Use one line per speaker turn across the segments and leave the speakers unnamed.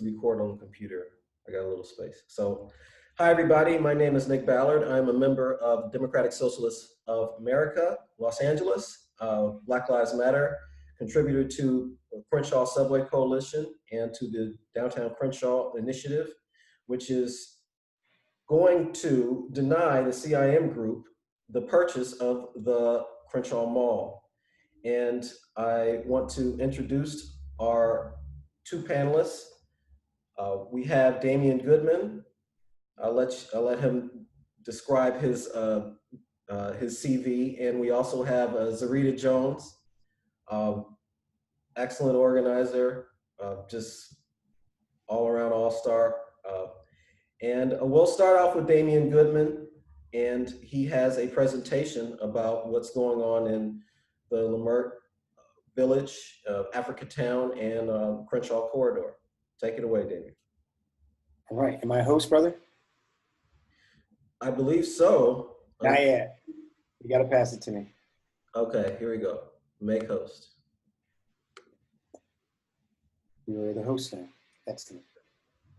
record on the computer. I got a little space. So, hi everybody, my name is Nick Ballard. I'm a member of Democratic Socialists of America, Los Angeles, Black Lives Matter, contributor to the Crenshaw Subway Coalition and to the Downtown Crenshaw Initiative, which is going to deny the CIM group the purchase of the Crenshaw Mall. And I want to introduce our two panelists. We have Damien Goodmon. I'll let him describe his CV, and we also have Zerita Jones, excellent organizer, just all-around all-star. And we'll start off with Damien Goodmon, and he has a presentation about what's going on in the Leimert Village, Africatown, and Crenshaw Corridor. Take it away, Damien.
All right, am I a host, brother?
I believe so.
Not yet. You gotta pass it to me.
Okay, here we go. Make host.
You're the host now. Excellent.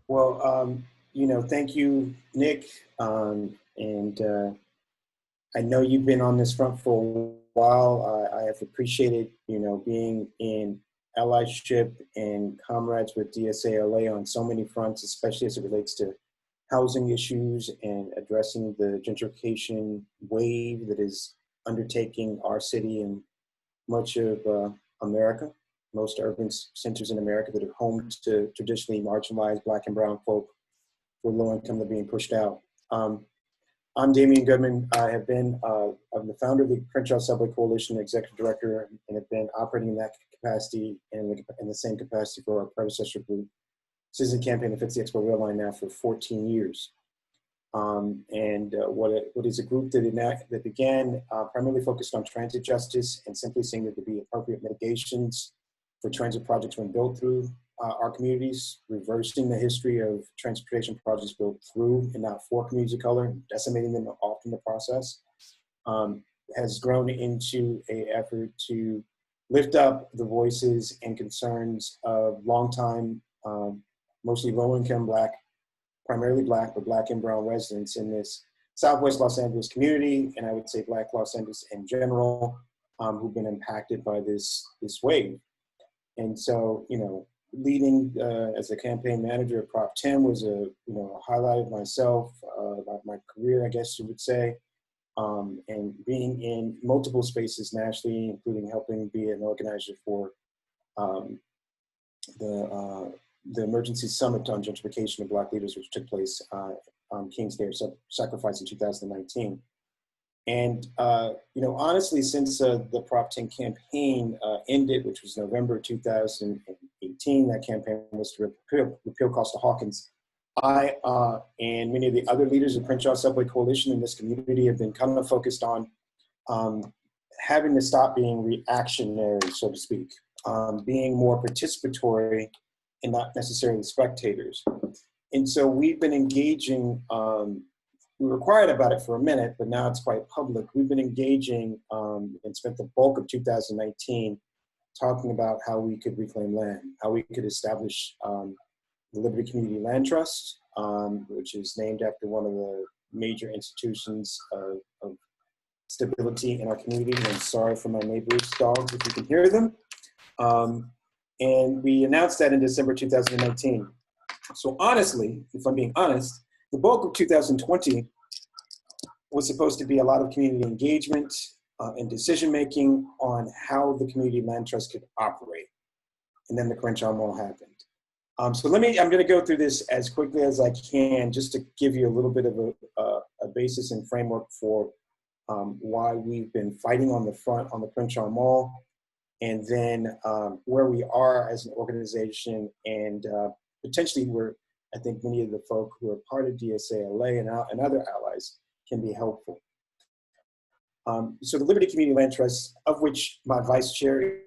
Well, you know, thank you, Nick. And I know you've been on this front for a while. I have appreciated, you know, being in allyship and comrades with DSA-LA on so many fronts, especially as it relates to housing issues and addressing the gentrification wave that is undertaking our city and much of America, most urban centers in America that are home to traditionally marginalized Black and brown folk for low income that are being pushed out. I'm Damien Goodmon. I'm the founder of the Crenshaw Subway Coalition, executive director, and have been operating in that capacity and in the same capacity for our predecessor group, Citizen Campaign that fits the Expo Rail Line now for 14 years. What is a group that began primarily focused on transit justice and simply seeing there to be appropriate mitigations for transit projects when built through our communities, reversing the history of transportation projects built through and not for communities of color, decimating them often in the process, has grown into an effort to lift up the voices and concerns of longtime, mostly low-income Black, primarily Black, but Black and brown residents in this Southwest Los Angeles community, and I would say Black Los Angeles in general, who've been impacted by this wave. And so, you know, leading as a campaign manager at Prop 10 was a highlight of myself, about my career, I guess you would say, and being in multiple spaces nationally, including helping be an organizer for the Emergency Summit on Gentrification of Black Leaders, which took place on King's Day of Sacrifice in 2019. And, you know, honestly, since the Prop 10 campaign ended, which was November 2018, that campaign was to repeal Costa-Hawkins, I and many of the other leaders of Crenshaw Subway Coalition in this community have been kind of focused on having to stop being reactionary, so to speak, being more participatory and not necessarily spectators. And so we've been engaging, we were quiet about it for a minute, but now it's quite public. We've been engaging and spent the bulk of 2019 talking about how we could reclaim land, how we could establish the Liberty Community Land Trust, which is named after one of the major institutions of stability in our community. And I'm sorry for my neighbor's dogs if you can hear them. And we announced that in December 2019. So honestly, if I'm being honest, the bulk of 2020 was supposed to be a lot of community engagement and decision-making on how the Community Land Trust could operate. And then the Crenshaw Mall happened. So I'm gonna go through this as quickly as I can, just to give you a little bit of a basis and framework for why we've been fighting on the front on the Crenshaw Mall, and then where we are as an organization, and potentially where I think many of the folk who are part of DSA-LA and other allies can be helpful. So the Liberty Community Land Trust, of which my vice chair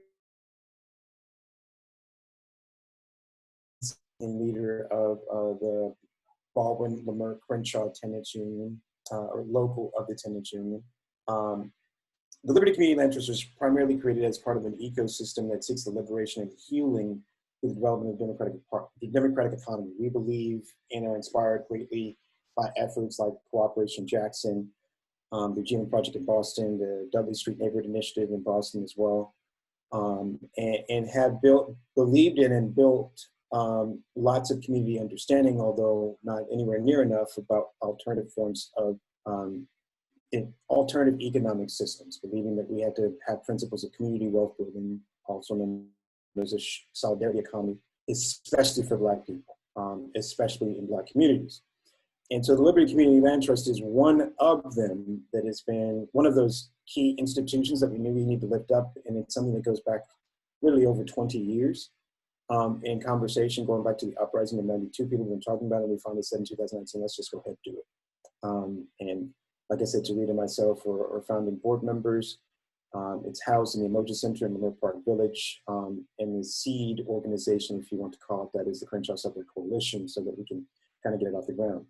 and leader of the Baldwin, Leimert, Crenshaw Tenants Union, or local of the Tenants Union. The Liberty Community Land Trust was primarily created as part of an ecosystem that seeks the liberation and healing the development of the democratic economy. We believe and are inspired greatly by efforts like Cooperation Jackson, the GM Project in Boston, the Dudley Street Neighborhood Initiative in Boston as well, and have believed in and built lots of community understanding, although not anywhere near enough about alternative forms of alternative economic systems, believing that we had to have principles of community wealth building, also known as a solidarity economy, especially for Black people, especially in Black communities. And so the Liberty Community Land Trust is one of them that has been one of those key institutions that we knew we need to lift up. And it's something that goes back literally over 20 years in conversation, going back to the uprising of 92. People have been talking about it, and we finally said in 2019, let's just go ahead and do it. And like I said, Zerita and myself are founding board members. It's housed in the Emoji Center in Leimert Park Village, and the seed organization, if you want to call it that, is the Crenshaw Subway Coalition, so that we can kind of get it off the ground.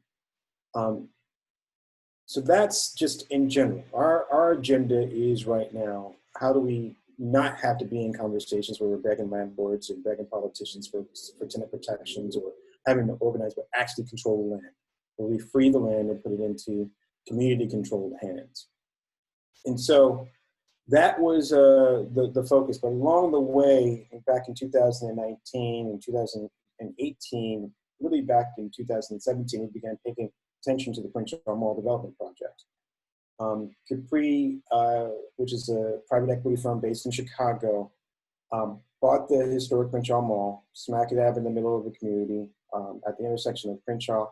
So that's just in general. Our agenda is right now, how do we not have to be in conversations where we're begging landlords or begging politicians for tenant protections or having to organize, but actually control the land, where we free the land and put it into community-controlled hands. And so that was the focus. But along the way, back in 2019 and 2018, really back in 2017, we began paying attention to the Crenshaw Mall development project. Capri, which is a private equity firm based in Chicago, bought the historic Crenshaw Mall, smack dab in the middle of the community, at the intersection of Crenshaw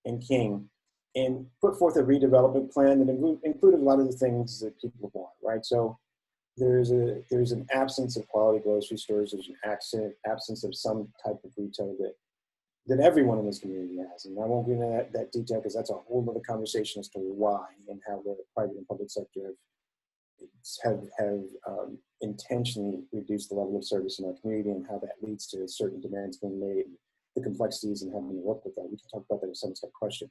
and King, and put forth a redevelopment plan that included a lot of the things that people want, right? So there's an absence of quality grocery stores, there's an absence of some type of retail that everyone in this community has. And I won't get into that detail because that's a whole other conversation as to why and how the private and public sector have intentionally reduced the level of service in our community and how that leads to certain demands being made, the complexities and having to work with that. We can talk about that in some question.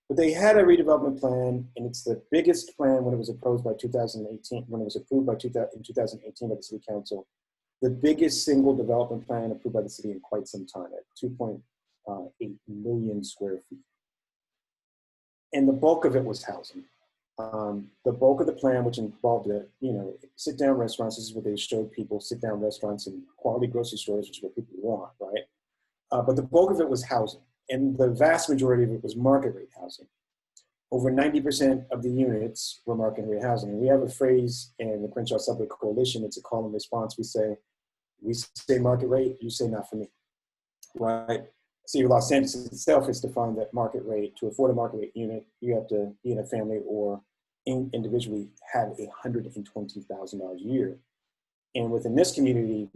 But they had a redevelopment plan, and it's the biggest plan when it was approved by 2018, when it was approved by in 2018 by the City Council, the biggest single development plan approved by the city in quite some time at 2.8 million square feet. And the bulk of it was housing. The bulk of the plan, which involved sit-down restaurants, this is what they showed people, sit-down restaurants and quality grocery stores, which is what people want, right? But the bulk of it was housing. And the vast majority of it was market rate housing. Over 90% of the units were market rate housing. And we have a phrase in the Crenshaw Subway Coalition, it's a call and response. We say market rate, you say not for me, right? City of Los Angeles itself has defined that market rate. To afford a market rate unit, you have to be in a family or individually have $120,000 a year. And within this community,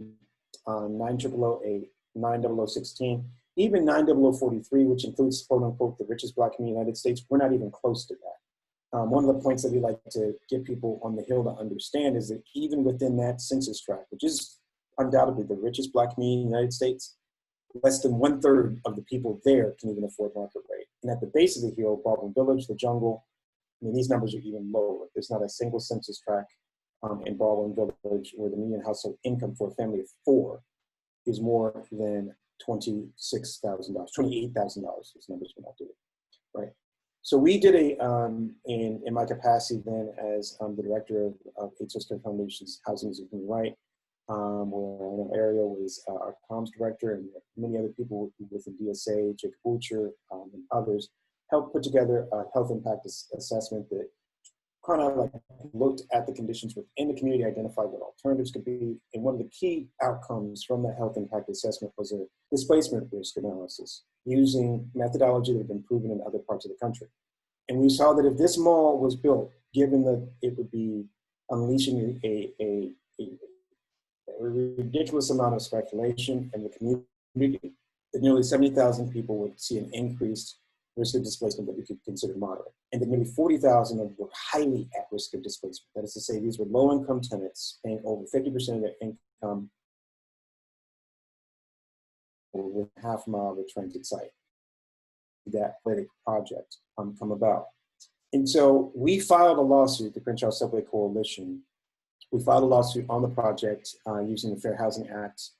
9008, 90016, even 90043, which includes, quote unquote, the richest Black community in the United States, we're not even close to that. One of the points that we like to get people on the Hill to understand is that even within that census tract, which is undoubtedly the richest Black community in the United States, less than 1/3 of the people there can even afford market rate. And at the base of the hill, Baldwin Village, the Jungle, I mean, these numbers are even lower. There's not a single census tract in Baldwin Village where the median household income for a family of 4 is more than $26,000, $28,000. Those numbers will not do it, right? So we did in my capacity then as the director of AfroSocialist Foundation's Housing is a Human Right, where I know Ariel was our comms director, and many other people within DSA, Jacob Butcher, and others, helped put together a health impact assessment that kind of like looked at the conditions within the community, identified what alternatives could be. And one of the key outcomes from that health impact assessment was a displacement risk analysis using methodology that had been proven in other parts of the country. And we saw that if this mall was built, given that it would be unleashing a ridiculous amount of speculation in the community, that nearly 70,000 people would see an increased risk of displacement that we could consider moderate. And that nearly 40,000 of them were highly at risk of displacement. That is to say, these were low-income tenants paying over 50% of their income within half a mile of a transit site. That athletic project come about. And so we filed a lawsuit, the Crenshaw Subway Coalition. We filed a lawsuit on the project using the Fair Housing Act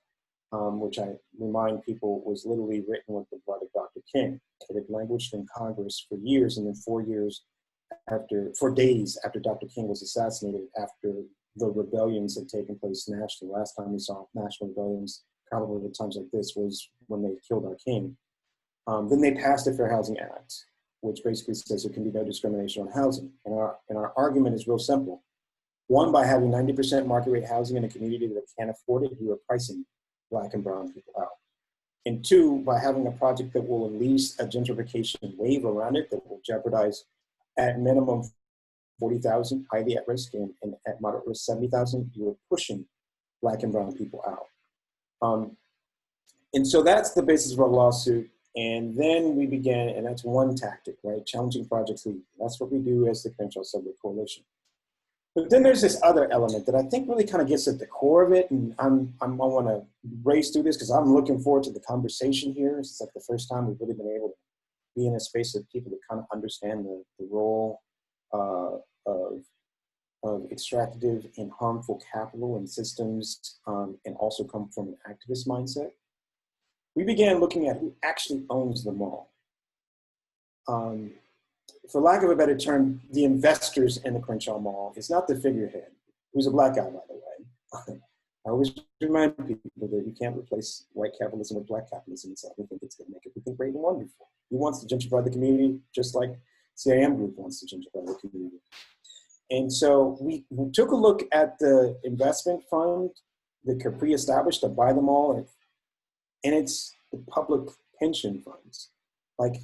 which I remind people was literally written with the blood of Dr. King. It had languished in Congress for years, and then 4 days after Dr. King was assassinated, after the rebellions had taken place nationally. Last time we saw national rebellions, probably at times like this, was when they killed our king. Then they passed the Fair Housing Act, which basically says there can be no discrimination on housing. And our argument is real simple. One, by having 90% market rate housing in a community that can't afford it, you are pricing Black and brown people out. And two, by having a project that will unleash a gentrification wave around it that will jeopardize at minimum 40,000 highly at risk and at moderate risk 70,000, you're pushing Black and brown people out. And so that's the basis of our lawsuit. And then we began, and that's one tactic, right? Challenging projects legally. That's what we do as the Crenshaw Subway Coalition. But then there's this other element that I think really kind of gets at the core of it. And I want to race through this because I'm looking forward to the conversation here. It's like the first time we've really been able to be in a space of people that kind of understand the role of extractive and harmful capital and systems, and also come from an activist mindset. We began looking at who actually owns the mall. For lack of a better term, the investors in the Crenshaw Mall is not the figurehead, who's a Black guy, by the way. I always remind people that you can't replace white capitalism with Black capitalism. So we think it's going to make everything great and wonderful. He wants to gentrify the community just like CIM Group wants to gentrify the community. And so we took a look at the investment fund that Capri established to buy the mall, and it's the public pension funds. Like,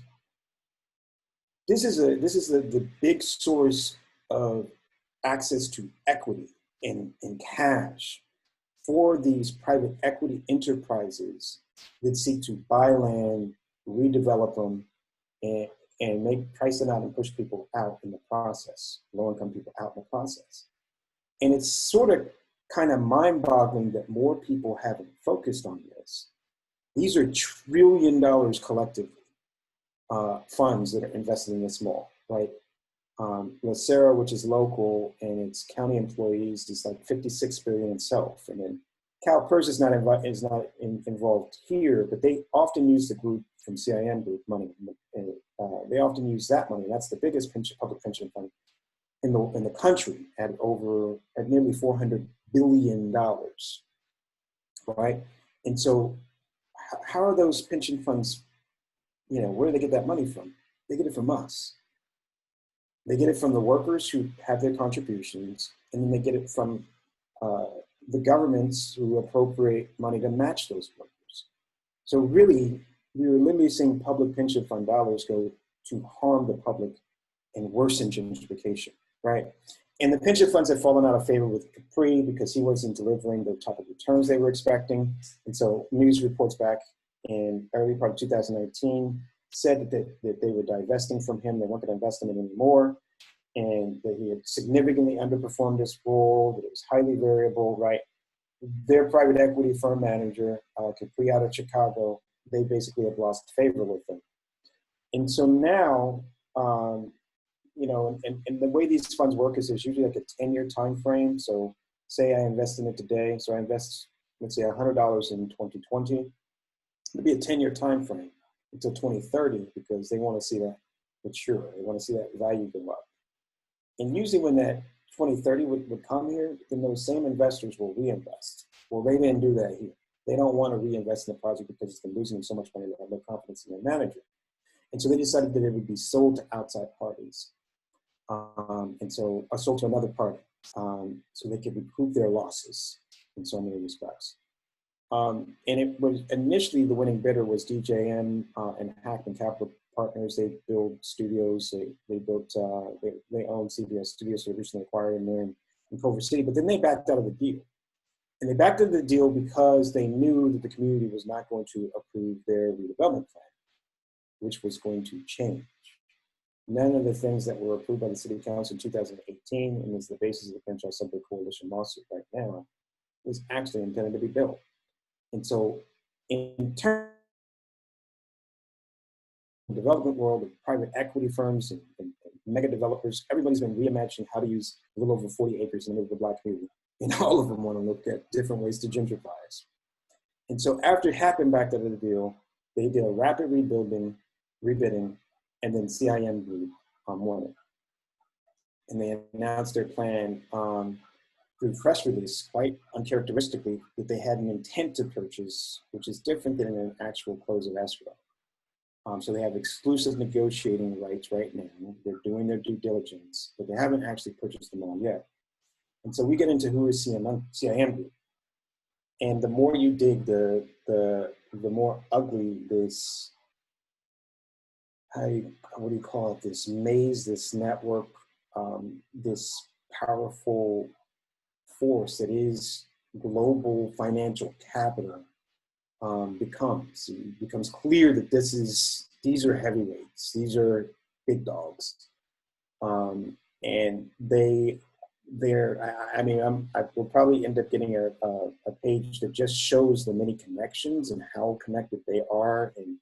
this is the big source of access to equity and cash for these private equity enterprises that seek to buy land, redevelop them, and price it out and push people out in the process, low-income people out in the process. And it's sort of kind of mind-boggling that more people haven't focused on this. These are $1 trillion collectively, funds that are invested in this mall, right? La Serra, which is local, and its county employees is like 56 billion itself. And then CalPERS is not involved here, but they often use the group from CIM Group money. And, they often use that money. That's the biggest public pension fund in the country at nearly $400 billion, right? And so how are those pension funds, where do they get that money from? They get it from us. They get it from the workers who have their contributions, and then they get it from the governments who appropriate money to match those workers. So really, we were literally seeing public pension fund dollars go to harm the public and worsen gentrification, right? And the pension funds have fallen out of favor with Capri because he wasn't delivering the type of returns they were expecting. And so news reports back in early part of 2019 said that they were divesting from him. They weren't going to invest in him anymore. And that he had significantly underperformed his role, that it was highly variable, right? Their private equity firm manager, Capri out of Chicago, they basically have lost favor with them. And so now, and the way these funds work is there's usually like a 10-year time frame. So say I invest in it today. So I invest, let's say $100 in 2020. It'll be a 10-year time frame until 2030 because they want to see that mature. They want to see that value go up. And usually when that 2030 would come here, then those same investors will reinvest. Well, they didn't do that here. They don't want to reinvest in the project because it's been losing them so much money they have no confidence in their manager. And so they decided that it would be sold to outside parties. Sold to another party. So they could recoup their losses in so many respects. And it was initially the winning bidder was DJM and Hackman Capital Partners. They build studios. They own CBS Studios, so they recently acquired them there in Culver City. But then they backed out of the deal. And they backed out of the deal because they knew that the community was not going to approve their redevelopment plan, which was going to change. None of the things that were approved by the City Council in 2018 and is the basis of the Crenshaw Subway Coalition lawsuit right now was actually intended to be built. And so in terms of the development world of private equity firms and mega developers, everybody's been reimagining how to use a little over 40 acres in the middle of the Black community. And all of them want to look at different ways to gentrify us. And so after it happened back out of the deal, they did a rapid rebidding, and then CIM Group won it. And they announced their plan through press release, quite uncharacteristically, that they had an intent to purchase, which is different than an actual close of escrow. So they have exclusive negotiating rights right now. They're doing their due diligence, but they haven't actually purchased them all yet. And so we get into who is CIM Group. And the more you dig, the more ugly this, what do you call it, this maze, this network, this powerful force that is global financial capital becomes. It becomes clear that these are heavyweights, these are big dogs. And I will probably end up getting a page that just shows the many connections and how connected they are and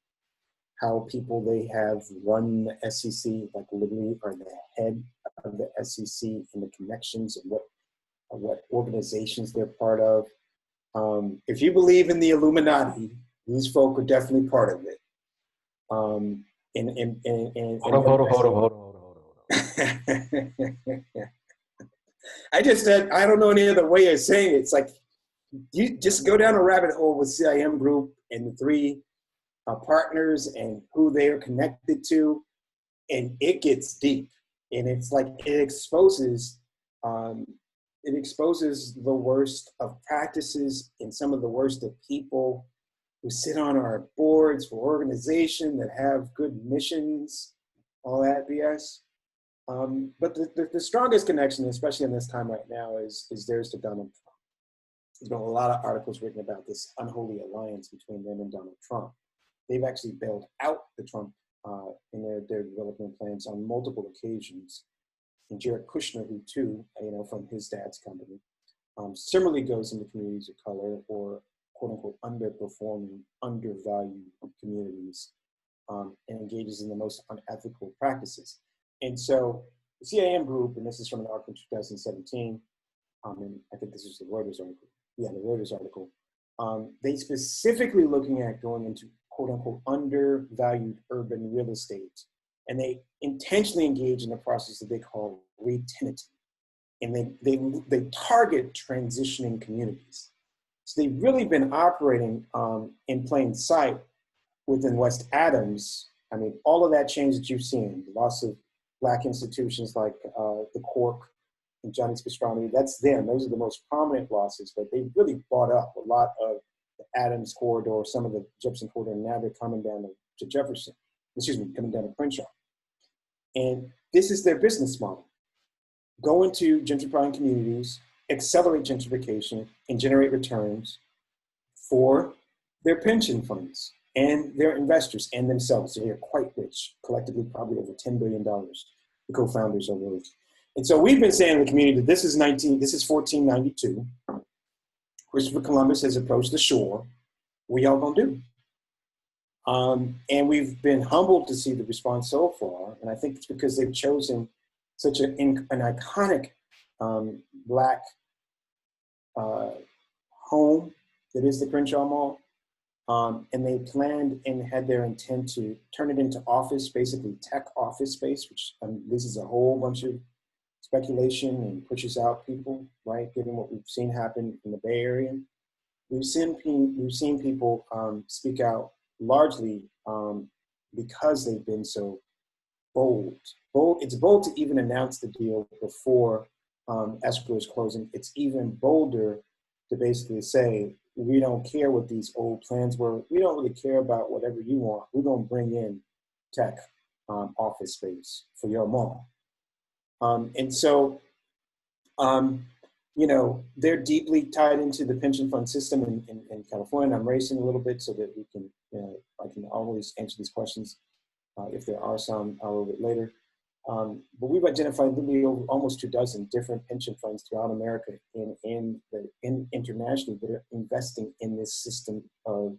how people they have run the SEC, like literally are the head of the SEC and the connections and what organizations they're part of. If you believe in the Illuminati, these folk are definitely part of it.
Hold on.
I just said, I don't know any other way of saying it. It's like, you just go down a rabbit hole with CIM Group and the three partners and who they are connected to, and it gets deep. And it's like, it exposes the worst of practices and some of the worst of people who sit on our boards for organization that have good missions, all that BS. But the strongest connection, especially in this time right now, is theirs to Donald Trump. There's been a lot of articles written about this unholy alliance between them and Donald Trump. They've actually bailed out the Trump in their development plans on multiple occasions. And Jared Kushner, who too, from his dad's company, similarly goes into communities of color or quote unquote underperforming, undervalued communities and engages in the most unethical practices. And so the CIM Group, and this is from an article in 2017, and I think this is the Reuters article. Yeah, the Reuters article. They specifically looking at going into quote unquote undervalued urban real estate. And they intentionally engage in the process that they call re-tenanting. And they target transitioning communities. So they've really been operating in plain sight within West Adams. I mean, all of that change that you've seen, the loss of Black institutions like the Cork and Johnny's Pastrami, that's them. Those are the most prominent losses, but they really bought up a lot of the Adams corridor, some of the Jefferson corridor, and now they're coming down to coming down to Crenshaw. And this is their business model. Go into gentrifying communities, accelerate gentrification, and generate returns for their pension funds and their investors and themselves. They are quite rich, collectively probably over $10 billion, the co-founders are worth. And so we've been saying in the community that this is 1492. Christopher Columbus has approached the shore. What y'all gonna do? And we've been humbled to see the response so far. And I think it's because they've chosen such an iconic Black home that is the Crenshaw Mall. And they planned and had their intent to turn it into office, basically tech office space, which this is a whole bunch of speculation and pushes out people, right? Given what we've seen happen in the Bay Area. We've seen people speak out largely because they've been so bold. It's bold to even announce the deal before escrow is closing. It's even bolder to basically say, we don't care what these old plans were. We don't really care about whatever you want. We're going to bring in tech office space for your mall. And so, they're deeply tied into the pension fund system in California. I'm racing a little bit so that we can, I can always answer these questions if there are some a little bit later. But we've identified literally over almost 24 different pension funds throughout America and internationally that are investing in this system of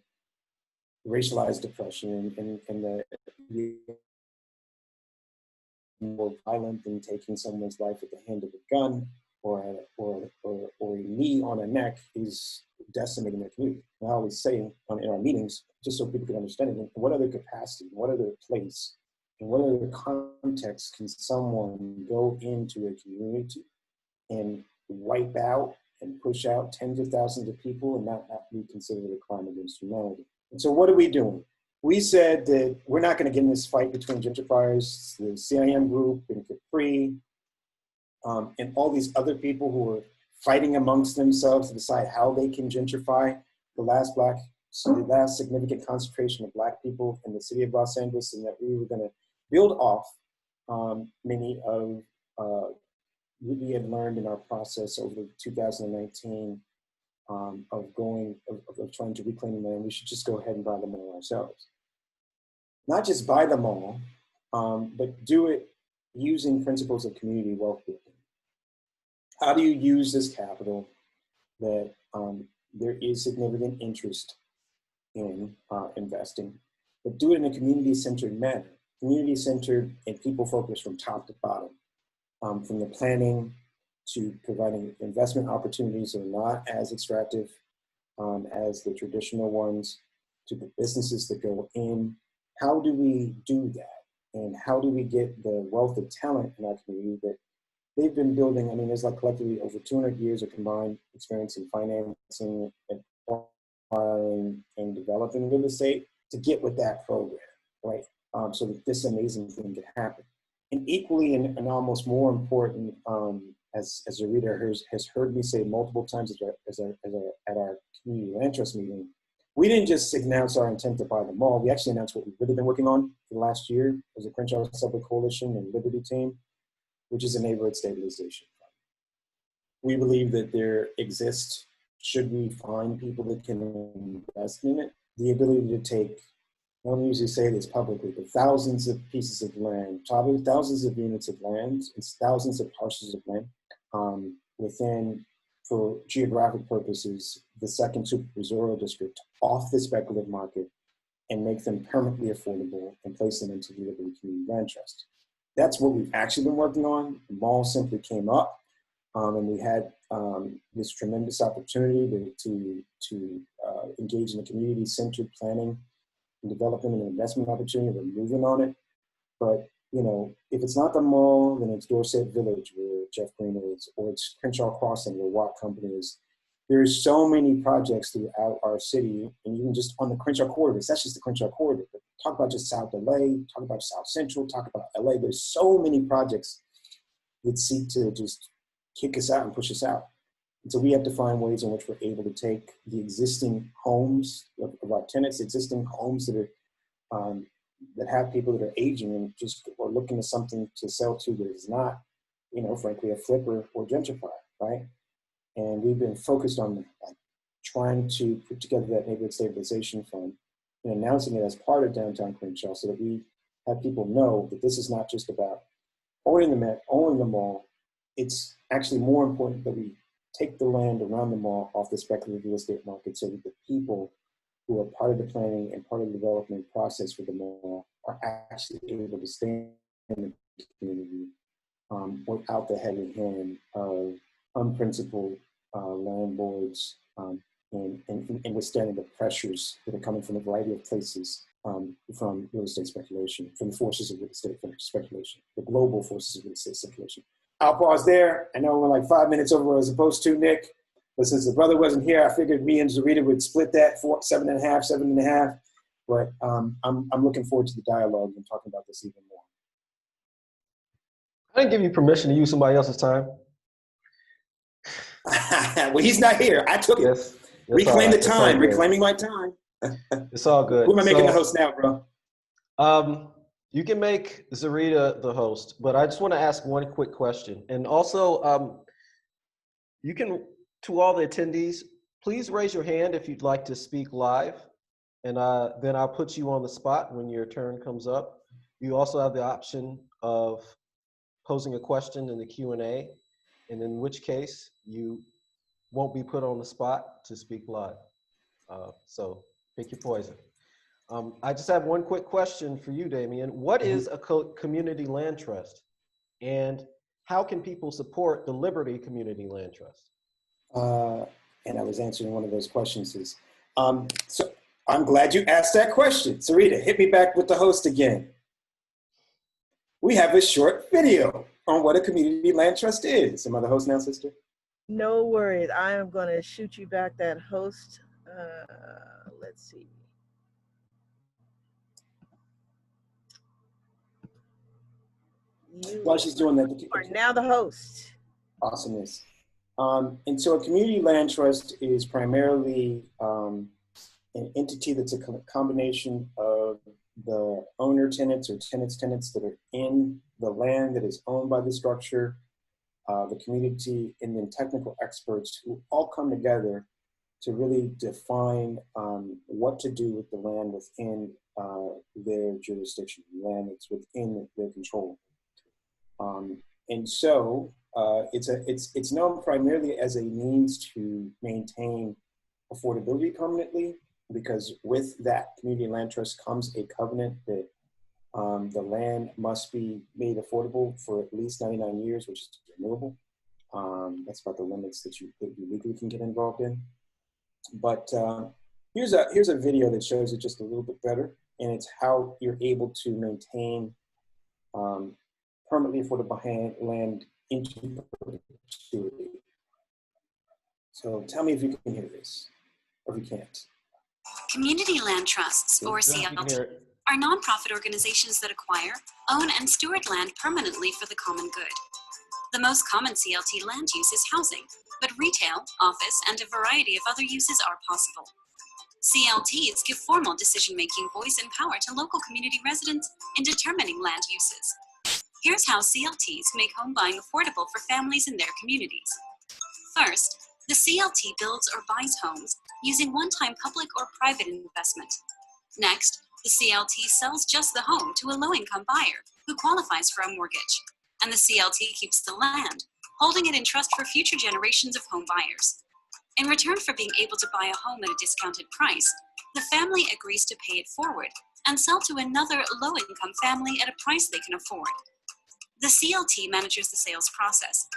racialized oppression and the more violent than taking someone's life at the hand of a gun or a knee on a neck is decimating their community. And I always say in our meetings, just so people can understand it, in what other capacity, in what other place, in what other context can someone go into a community and wipe out and push out tens of thousands of people and not be considered a crime against humanity? And so what are we doing? We said that we're not going to get in this fight between gentrifiers, the CIM group and Capri, and all these other people who are fighting amongst themselves to decide how they can gentrify the last significant concentration of Black people in the city of Los Angeles, and that we were going to build off many of what we had learned in our process over 2019 of trying to reclaim land. We should just go ahead and buy them all ourselves. Not just buy them all, but do it using principles of community wealth building. How do you use this capital that there is significant interest in investing, but do it in a community-centered manner, community-centered and people-focused from top to bottom, from the planning to providing investment opportunities that are not as extractive as the traditional ones, to the businesses that go in. How do we do that? And how do we get the wealth of talent in our community that they've been building? I mean, there's like collectively over 200 years of combined experience in financing and acquiring and developing real estate to get with that program, right? So that this amazing thing could happen. And equally and almost more important, as Zerita has heard me say multiple times at our community land trust meeting, we didn't just announce our intent to buy the mall. We actually announced what we've really been working on for the last year as a Crenshaw Subway Coalition and Liberty Team, which is a neighborhood stabilization fund. We believe that there exists, should we find people that can invest in it, the ability to take, I don't usually say this publicly, but thousands of pieces of land, probably thousands of units of land, and thousands of parcels of land within, for geographic purposes, the second supervisorial district off the speculative market and make them permanently affordable and place them into the Liberty Community Land Trust. That's what we've actually been working on. The mall simply came up and we had this tremendous opportunity to engage in a community-centered planning and development and investment opportunity. We're moving on it. But, you know, if it's not the mall, then it's Dorset Village where Jeff Green is, or it's Crenshaw Crossing where Watt Company is. There's so many projects throughout our city, and even just on the Crenshaw corridor. That's just the Crenshaw corridor. But talk about just South LA, talk about South Central, talk about LA. There's so many projects that seek to just kick us out and push us out. And so we have to find ways in which we're able to take the existing homes of our tenants, existing homes that are that have people that are aging and just are looking at something to sell to that is not, you know, frankly, a flipper or gentrifier, right? And we've been focused on trying to put together that neighborhood stabilization fund and announcing it as part of Downtown Crenshaw so that we have people know that this is not just about owning the mall. It's actually more important that we take the land around the mall off the speculative real estate market so that the people who are part of the planning and part of the development process for the mall are actually able to stay in the community without the heavy hand of unprincipled landlords and withstanding the pressures that are coming from a variety of places from real estate speculation, from the forces of real estate speculation, the global forces of real estate speculation. I'll pause there. I know we're like 5 minutes over as opposed to Nick, but since the brother wasn't here, I figured me and Zerita would split that 7.5. But I'm looking forward to the dialogue and talking about this even more.
I didn't give you permission to use somebody else's time.
Well, he's not here. I took it.
Yes,
reclaim the time. Reclaiming my time.
It's all good.
Who am I making the host now, bro?
You can make Zerita the host, but I just want to ask one quick question. And also, you can, to all the attendees, please raise your hand if you'd like to speak live. And then I'll put you on the spot when your turn comes up. You also have the option of posing a question in the Q&A, and in which case you won't be put on the spot to speak live. So pick your poison. I just have one quick question for you, Damien. What is a community land trust? And how can people support the Liberty Community Land Trust?
And I was answering one of those questions. So I'm glad you asked that question. Zerita, hit me back with the host again. We have a short video on what a community land trust is. Am I the host now, sister?
No worries. I am going to shoot you back that host. Let's see. You
While she's doing that,
are now the host.
Awesomeness. And so a community land trust is primarily an entity that's a combination of the owner tenants or tenants that are in the land that is owned by the structure, the community, and then technical experts who all come together to really define what to do with the land within their jurisdiction, land that's within their control. And so it's known primarily as a means to maintain affordability permanently, because with that community land trust comes a covenant that the land must be made affordable for at least 99 years, which is renewable. That's about the limits that you legally can get involved in. But here's a video that shows it just a little bit better, and it's how you're able to maintain permanently affordable land into perpetuity. So tell me if you can hear this, or if you can't.
Community land trusts, or CLT, are nonprofit organizations that acquire, own, and steward land permanently for the common good. The most common CLT land use is housing, but retail, office, and a variety of other uses are possible. CLTs give formal decision-making voice and power to local community residents in determining land uses. Here's how CLTs make home buying affordable for families in their communities. First, the CLT builds or buys homes using one-time public or private investment. Next, the CLT sells just the home to a low-income buyer who qualifies for a mortgage, and the CLT keeps the land, holding it in trust for future generations of home buyers. In return for being able to buy a home at a discounted price, the family agrees to pay it forward and sell to another low-income family at a price they can afford. The CLT manages the sales process,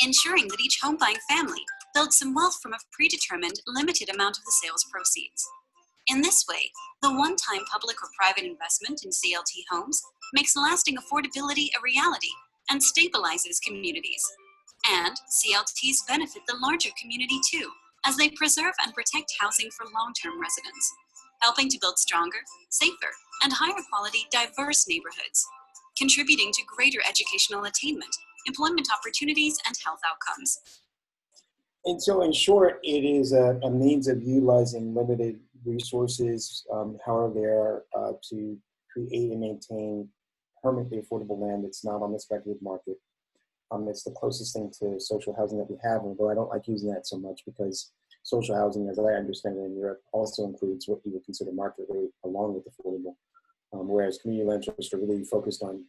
ensuring that each home buying family builds some wealth from a predetermined, limited amount of the sales proceeds. In this way, the one-time public or private investment in CLT homes makes lasting affordability a reality and stabilizes communities. And CLTs benefit the larger community too, as they preserve and protect housing for long-term residents, helping to build stronger, safer, and higher quality diverse neighborhoods, contributing to greater educational attainment, employment opportunities, and health outcomes.
And so in short, it is a means of utilizing limited resources, however they are, to create and maintain permanently affordable land that's not on the speculative market. It's the closest thing to social housing that we have, although I don't like using that so much because social housing, as I understand it in Europe, also includes what we would consider market rate along with affordable, whereas community land trusts are really focused on,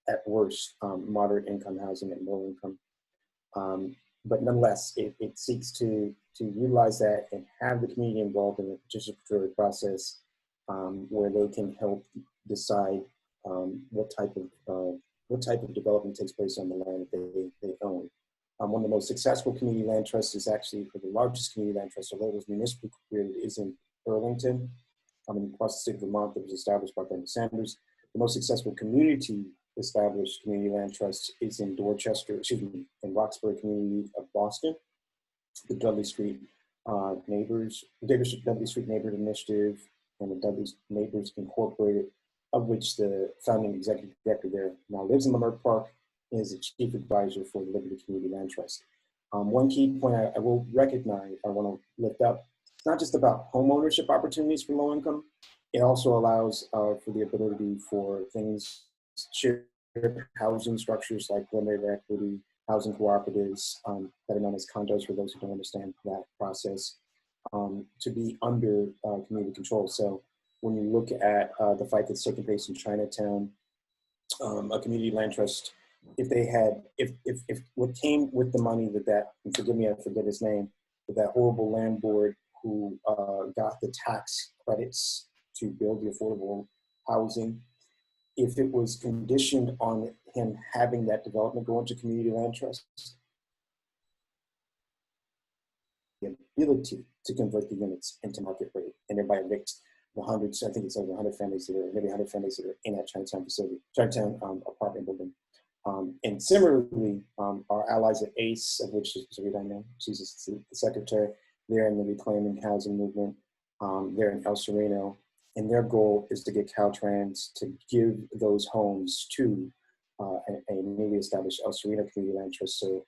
at worst, moderate income housing and low income. But nonetheless, it seeks to utilize that and have the community involved in the participatory process where they can help decide what type of development takes place on the land that they own. One of the most successful community land trusts is actually, for the largest community land trust, although it was municipally created, is in Burlington, across the state of Vermont, that was established by Bernie Sanders. The most successful community established community land trust is in in Roxbury community of Boston, the Dudley Street Dudley Street Neighborhood Initiative and the Dudley Neighbors Incorporated, of which the founding executive director there now lives in Leimert Park and is a chief advisor for the Liberty Community Land Trust. One key point I will recognize, I want to lift up, it's not just about home ownership opportunities for low income, it also allows for the ability for things, shared housing structures like limited equity, housing cooperatives that are known as condos for those who don't understand that process, to be under community control. So when you look at the fight that's taking place in Chinatown, a community land trust, if what came with the money that and forgive me, I forget his name, but that horrible landlord who got the tax credits to build the affordable housing, if it was conditioned on him having that development go into community land trust, the ability to convert the units into market rate and thereby evict the hundreds, I think it's over 100 families that are, maybe 100 families that are in that Chinatown facility, Chinatown apartment building. And similarly, our allies at ACE, of which is Zerita Jones, she's the secretary, they're in the reclaiming housing movement. They're in El Sereno, and their goal is to get Caltrans to give those homes to a newly established El Sereno community land trust, so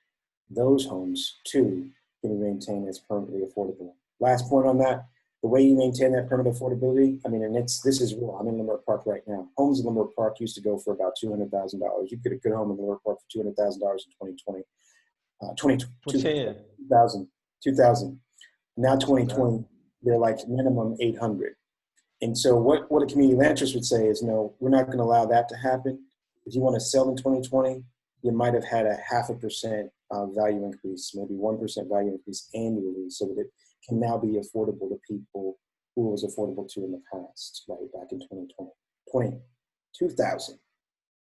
those homes too can be maintained as permanently affordable. Last point on that, the way you maintain that permanent affordability, I mean, and this is real. I'm in Leimert Park right now. Homes in Leimert Park used to go for about $200,000. You could get a good home in Leimert Park for $200,000 in 2020. 2000. Now 2020, they're like minimum 800. And so what a community land trust would say is, no, we're not going to allow that to happen. If you want to sell in 2020, you might have had a 0.5% value increase, maybe 1% value increase annually, so that it can now be affordable to people who it was affordable to in the past, right, back in 2000,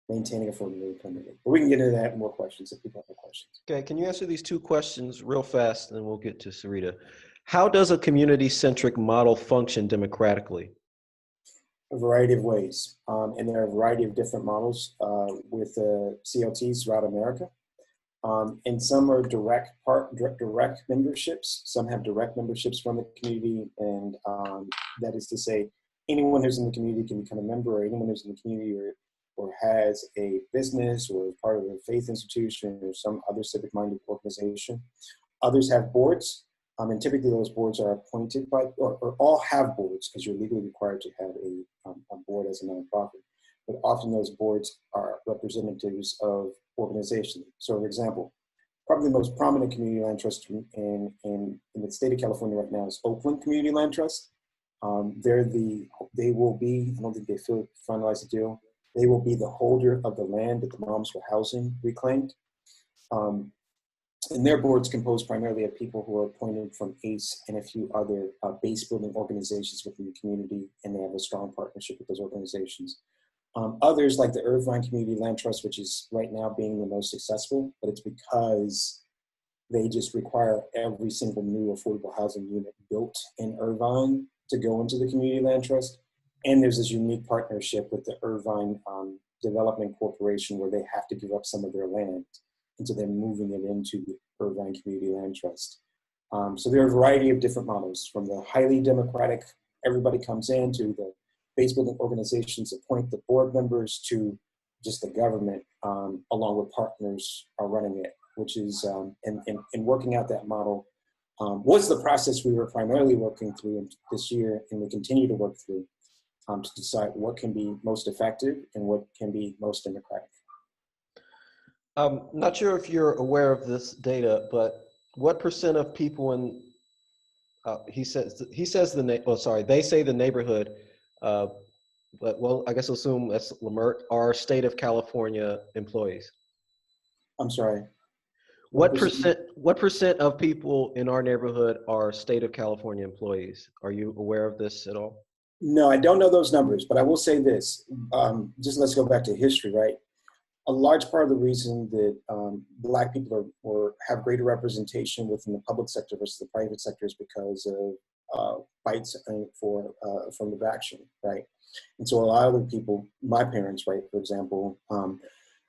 maintaining affordability permanently. But we can get into that, more questions if people have questions.
Okay, can you answer these two questions real fast, and then we'll get to Zerita. How does a community-centric model function democratically?
A variety of ways, and there are a variety of different models with CLTs throughout America. And some are direct memberships. Some have direct memberships from the community, and that is to say, anyone who's in the community can become a member, or anyone who's in the community or has a business or is part of a faith institution or some other civic-minded organization. Others have boards, and typically those boards are appointed by, or all have boards because you're legally required to have a board as a nonprofit. But often those boards are representatives of organizations. So, for example, probably the most prominent community land trust in the state of California right now is Oakland Community Land Trust. They will be, I don't think they finalized the deal, they will be the holder of the land that the moms for housing reclaimed. And their boards composed primarily of people who are appointed from ACE and a few other base building organizations within the community, and they have a strong partnership with those organizations. Others, like the Irvine Community Land Trust, which is right now being the most successful, but it's because they just require every single new affordable housing unit built in Irvine to go into the Community Land Trust. And there's this unique partnership with the Irvine Development Corporation where they have to give up some of their land. And so they're moving it into the Irvine Community Land Trust. So there are a variety of different models, from the highly democratic, everybody comes in, to the base building organizations appoint the board members, to just the government, along with partners are running it, which is, in working out that model, was the process we were primarily working through this year, and we continue to work through to decide what can be most effective and what can be most democratic.
I'm not sure if you're aware of this data, but what percent of people in, they say the neighborhood, but well, I guess I'll assume that's Leimert, are state of California employees.
I'm sorry.
What percent of people in our neighborhood are state of California employees? Are you aware of this at all?
No, I don't know those numbers, but I will say this. Just let's go back to history, right? A large part of the reason that Black people have greater representation within the public sector versus the private sector is because of fights from the action, right? And so a lot of the people, my parents, right, for example,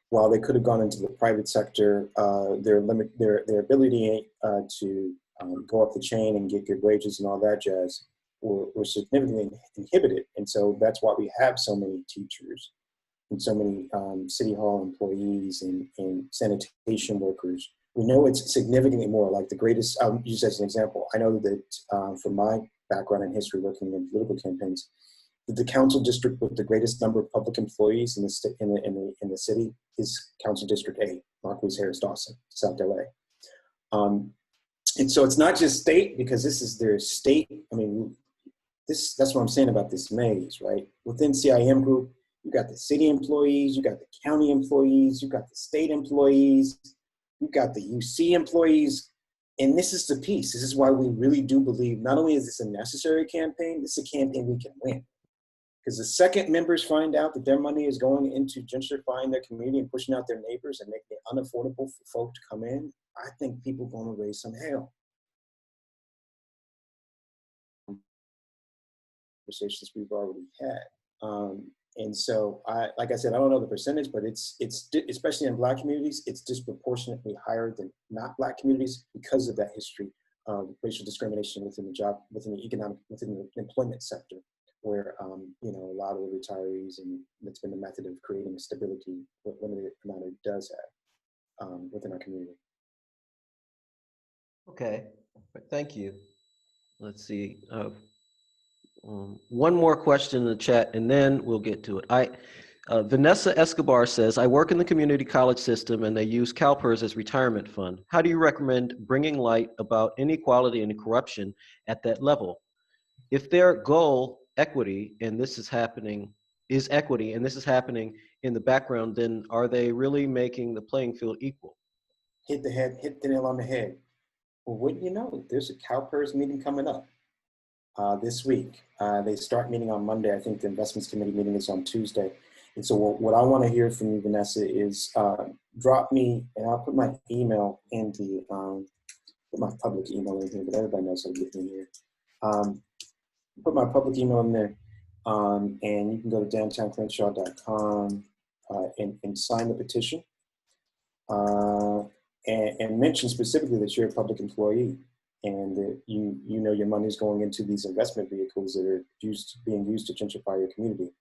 while they could have gone into the private sector, their ability to go up the chain and get good wages and all that jazz were significantly inhibited. And so that's why we have so many teachers and so many city hall employees and sanitation workers. We know it's significantly more. Like the greatest, I'll use as an example, I know that from my background in history working in political campaigns, that the council district with the greatest number of public employees in the city is Council District A, Marquise Harris Dawson, South LA. And so it's not just state, because this is their state. I mean, that's what I'm saying about this maze, right? Within CIM group, you got the city employees, you got the county employees, you got the state employees, you got the UC employees. And this is the piece. This is why we really do believe not only is this a necessary campaign, this is a campaign we can win. Because the second members find out that their money is going into gentrifying their community and pushing out their neighbors and making it unaffordable for folk to come in, I think people are going to raise some hell. Conversations we've already had. And so, like I said, I don't know the percentage, but it's especially in Black communities, it's disproportionately higher than not Black communities because of that history of racial discrimination within the employment sector, where you know, a lot of the retirees, and that's been the method of creating stability, what limited amount it does have within our community.
Okay, thank you. Let's see. One more question in the chat, and then we'll get to it. Vanessa Escobar says, I work in the community college system and they use CalPERS as retirement fund. How do you recommend bringing light about inequality and corruption at that level? If their goal equity, and this is happening, is equity, and this is happening in the background, then are they really making the playing field equal?
Hit the nail on the head. Well, wouldn't you know, there's a CalPERS meeting coming up this week. They start meeting on Monday. I think the investments committee meeting is on Tuesday. And so what I want to hear from you, Vanessa, is drop me, and I'll put my email in the, put my public email in here, but everybody knows how to get me here. Put my public email in there, and you can go to downtowncrenshaw.com and sign the petition, and mention specifically that you're a public employee and that you know your money is going into these investment vehicles that are being used to gentrify your community.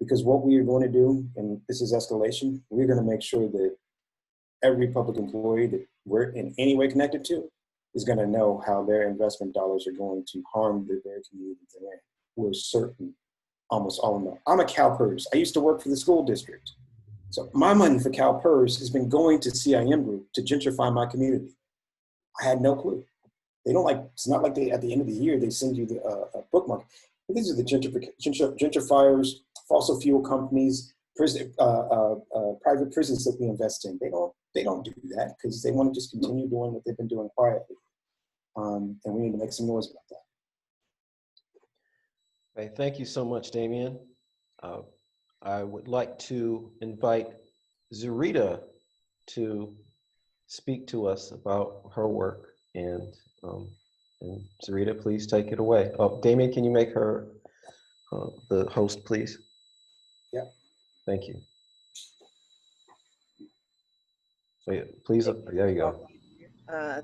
Because what we are going to do, and this is escalation, we're going to make sure that every public employee that we're in any way connected to is going to know how their investment dollars are going to harm the very community they're in. We're certain, almost all of them. I'm a CalPERS. I used to work for the school district. So my money for CalPERS has been going to CIM Group to gentrify my community. I had no clue. They don't like, it's not like they, at the end of the year, they send you the bookmark. These are the gentrifiers, fossil fuel companies, private prisons that we invest in. They don't do that because they want to just continue doing what they've been doing quietly. And we need to make some noise about that.
Okay, thank you so much, Damien. I would like to invite Zerita to speak to us about her work, and Zerita, please take it away. Oh, Damien, can you make her the host, please?
Yeah.
Thank you. So yeah, please, there you go.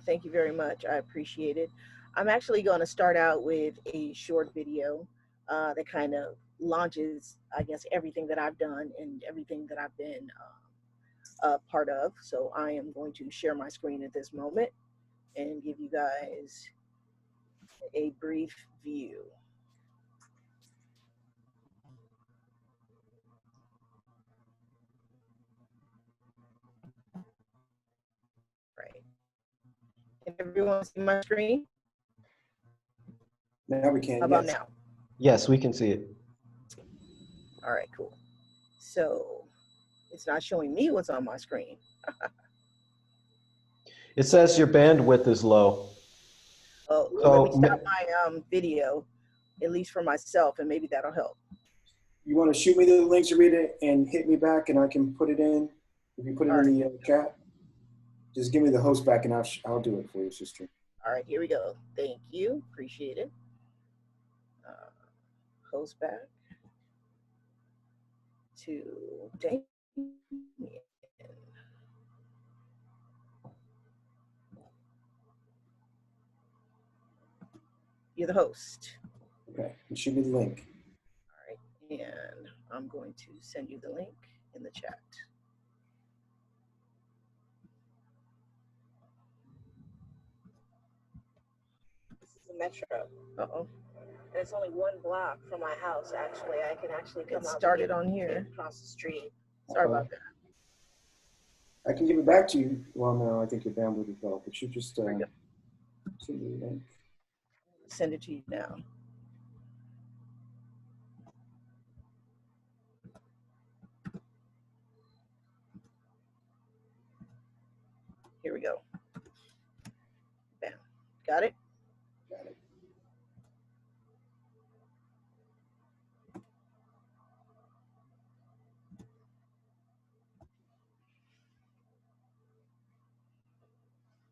Thank you very much. I appreciate it. I'm actually going to start out with a short video that kind of launches, I guess, everything that I've done and everything that I've been a part of. So I am going to share my screen at this moment and give you guys a brief view. Right. Can everyone see my screen?
Now we can.
How about
yes.
now?
Yes, we can see it.
All right, cool. So it's not showing me what's on my screen.
It says your bandwidth is low.
Oh,
So,
let me stop my video, at least for myself, and maybe that'll help.
You want to shoot me the links, Zerita, and hit me back, and I can put it in. If you put it in the chat, just give me the host back, and I'll do it for you, sister.
All right, here we go. Thank you. Appreciate it. Host back to Damien. You're the host.
Okay, and shoot me the link.
All right, and I'm going to send you the link in the chat. This is a metro. Uh-oh. And it's only one block from my house, actually. I can actually come out. It started on here. Across the street. Sorry about that.
I can give it back to you. Well, no, I think your bandwidth is low, but you just send me the link.
Send it to you now. Here we go. Bam. Got it?
Got it.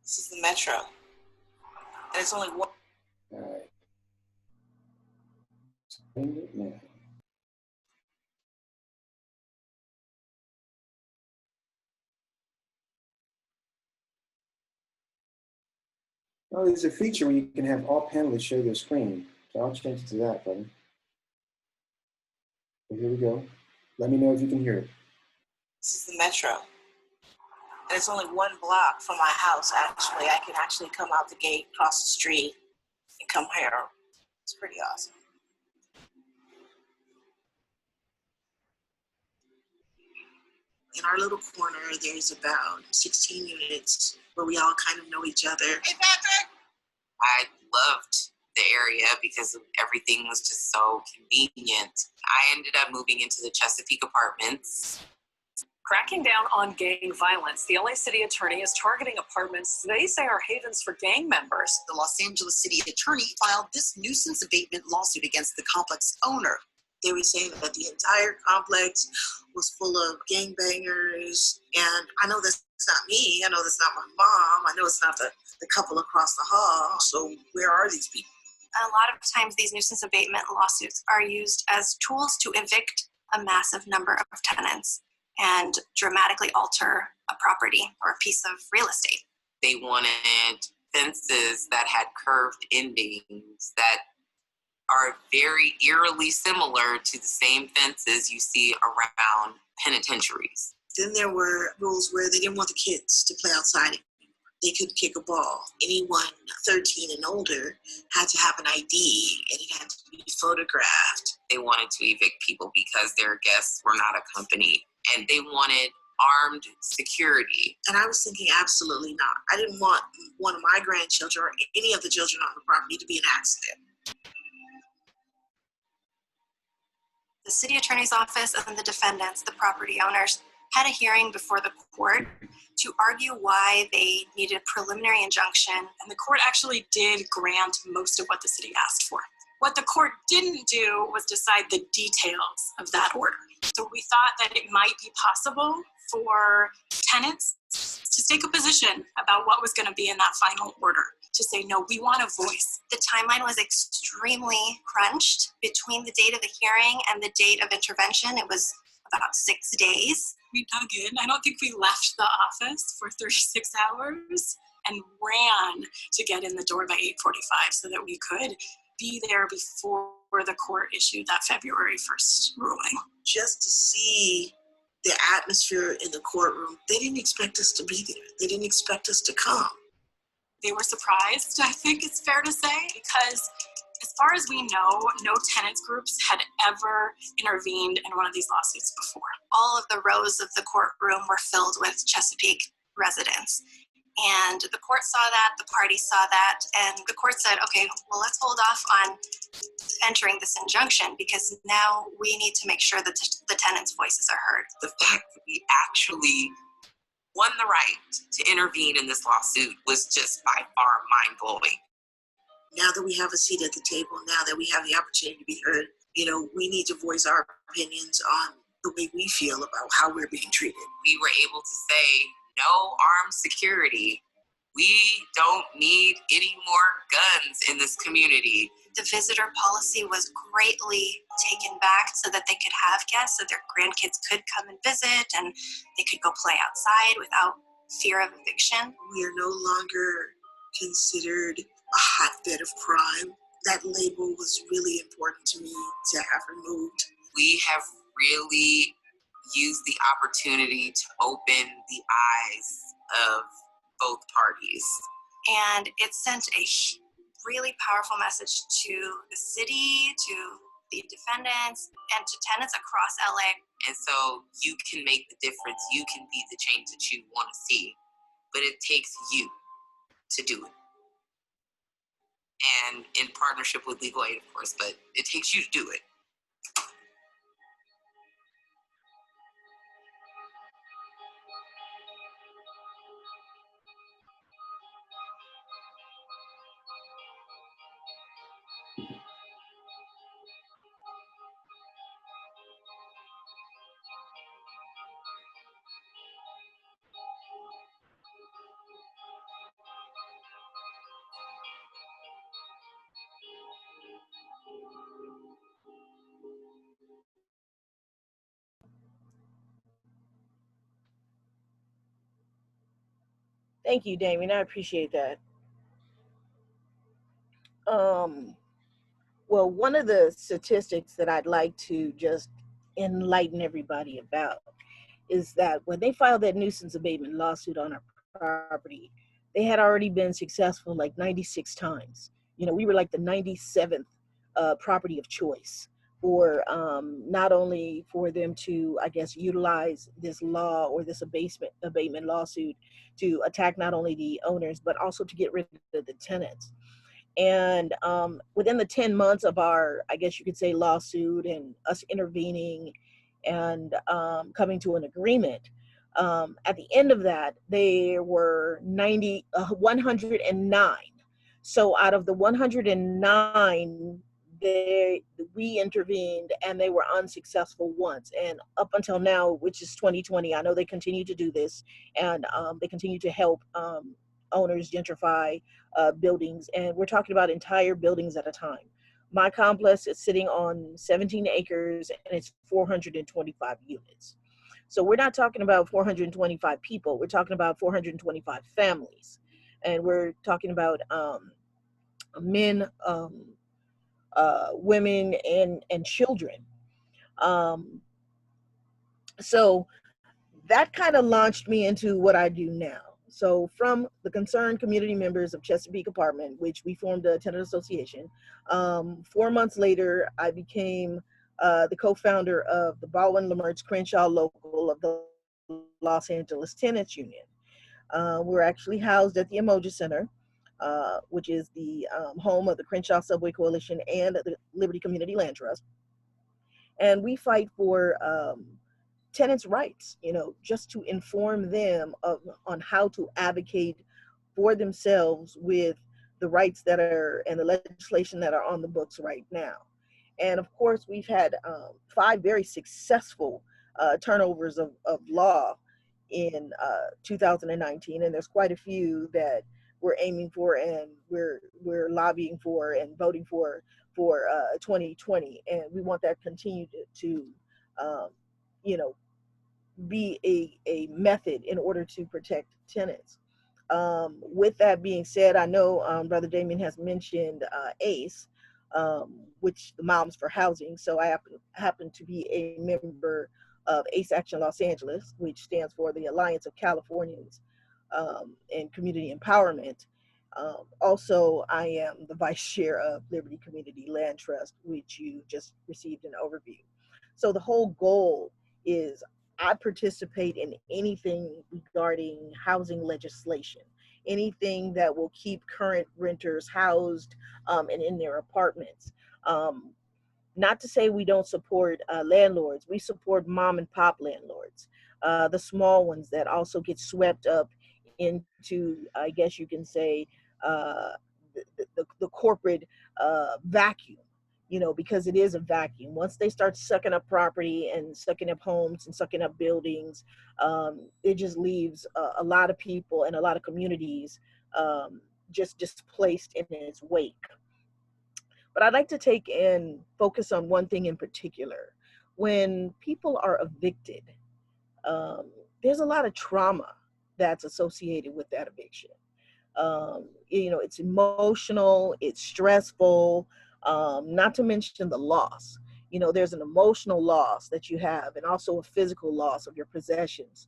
This is the Metro. And it's only one.
All right. Bring it now. Oh, there's a feature where you can have all panelists share their screen. So I'll change it to that, buddy. So here we go. Let me know if you can hear it.
This is the Metro. And it's only one block from my house, actually. I can actually come out the gate, cross the street, and come here. It's pretty awesome. In our little corner, there's about 16 units where we all kind of know each other. Hey, Patrick!
I loved the area because everything was just so convenient. I ended up moving into the Chesapeake Apartments.
Cracking down on gang violence, the LA City Attorney is targeting apartments they say are havens for gang members.
The Los Angeles City Attorney filed this nuisance abatement lawsuit against the complex owner.
They were saying that the entire complex was full of gangbangers, and I know that's not me, I know that's not my mom, I know it's not the couple across the hall, so where are these people?
A lot of times these nuisance abatement lawsuits are used as tools to evict a massive number of tenants and dramatically alter a property or a piece of real estate.
They wanted fences that had curved endings that are very eerily similar to the same fences you see around penitentiaries.
Then there were rules where they didn't want the kids to play outside anymore. They couldn't kick a ball. Anyone 13 and older had to have an ID, and it had to be photographed.
They wanted to evict people because their guests were not accompanied, and they wanted armed security.
And I was thinking, absolutely not. I didn't want one of my grandchildren or any of the children on the property to be an accident.
The city attorney's office and the defendants, the property owners, had a hearing before the court to argue why they needed a preliminary injunction.
And the court actually did grant most of what the city asked for. What the court didn't do was decide the details of that order. So we thought that it might be possible for tenants to take a position about what was going to be in that final order, to say, no, we want a voice.
The timeline was extremely crunched between the date of the hearing and the date of intervention. It was about 6 days.
We dug in. I don't think we left the office for 36 hours and ran to get in the door by 8:45 so that we could be there before the court issued that February 1st ruling.
Just to see the atmosphere in the courtroom, they didn't expect us to be there. They didn't expect us to come.
They were surprised, I think it's fair to say, because as far as we know, no tenants groups had ever intervened in one of these lawsuits before.
All of the rows of the courtroom were filled with Chesapeake residents. And the court saw that, the party saw that, and the court said, okay, well, let's hold off on entering this injunction because now we need to make sure that the tenants' voices are heard.
The fact that we actually won the right to intervene in this lawsuit was just by far mind-blowing.
Now that we have a seat at the table, now that we have the opportunity to be heard, we need to voice our opinions on the way we feel about how we're being treated.
We were able to say, no armed security. We don't need any more guns in this community.
The visitor policy was greatly taken back so that they could have guests, so their grandkids could come and visit and they could go play outside without fear of eviction.
We are no longer considered a hotbed of crime. That label was really important to me to have removed.
We have really used the opportunity to open the eyes of both parties.
And it sent a really powerful message to the city, to the defendants, and to tenants across LA.
And so you can make the difference. You can be the change that you want to see. But it takes you to do it. And in partnership with Legal Aid, of course, but it takes you to do it.
Thank you, Damien. I appreciate that. Well, one of the statistics that I'd like to just enlighten everybody about is that when they filed that nuisance abatement lawsuit on our property, they had already been successful like 96 times. You know, we were like the 97th property of choice for not only for them to, I guess, utilize this law or this abatement lawsuit to attack not only the owners, but also to get rid of the tenants. And within the 10 months of our, I guess you could say, lawsuit and us intervening and coming to an agreement, at the end of that, there were 109. So out of the 109, we intervened and they were unsuccessful once. And up until now, which is 2020, I know they continue to do this, and they continue to help owners gentrify buildings, and we're talking about entire buildings at a time. My complex is sitting on 17 acres and it's 425 units. So we're not talking about 425 people, we're talking about 425 families. And we're talking about men, women, and children. So that kind of launched me into what I do now. So from the concerned community members of Chesapeake Apartment, which we formed a tenant association, 4 months later, I became the co-founder of the Baldwin Leimert Crenshaw Local of the Los Angeles Tenants Union. We're actually housed at the Emoji Center, which is the home of the Crenshaw Subway Coalition and the Liberty Community Land Trust. And we fight for tenants' rights, you know, just to inform them on how to advocate for themselves with the rights that are and the legislation that are on the books right now. And of course, we've had 5 very successful turnovers of law in 2019, and there's quite a few that we're aiming for and we're lobbying for and voting for 2020, and we want that continued to you know, be a method in order to protect tenants. With that being said, I know Brother Damien has mentioned ACE, which the Moms for Housing. So I happen to be a member of ACE Action Los Angeles, which stands for the Alliance of Californians in Community Empowerment. Also, I am the vice chair of Liberty Community Land Trust, which you just received an overview. So the whole goal is I participate in anything regarding housing legislation, anything that will keep current renters housed and in their apartments. Not to say we don't support landlords, we support mom and pop landlords, the small ones that also get swept up into, I guess you can say, the corporate vacuum. You know, because it is a vacuum. Once they start sucking up property and sucking up homes and sucking up buildings, it just leaves a lot of people and a lot of communities just displaced in its wake. But I'd like to take and focus on one thing in particular. When people are evicted, there's a lot of trauma that's associated with that eviction. You know, it's emotional, it's stressful, not to mention the loss. You know, there's an emotional loss that you have and also a physical loss of your possessions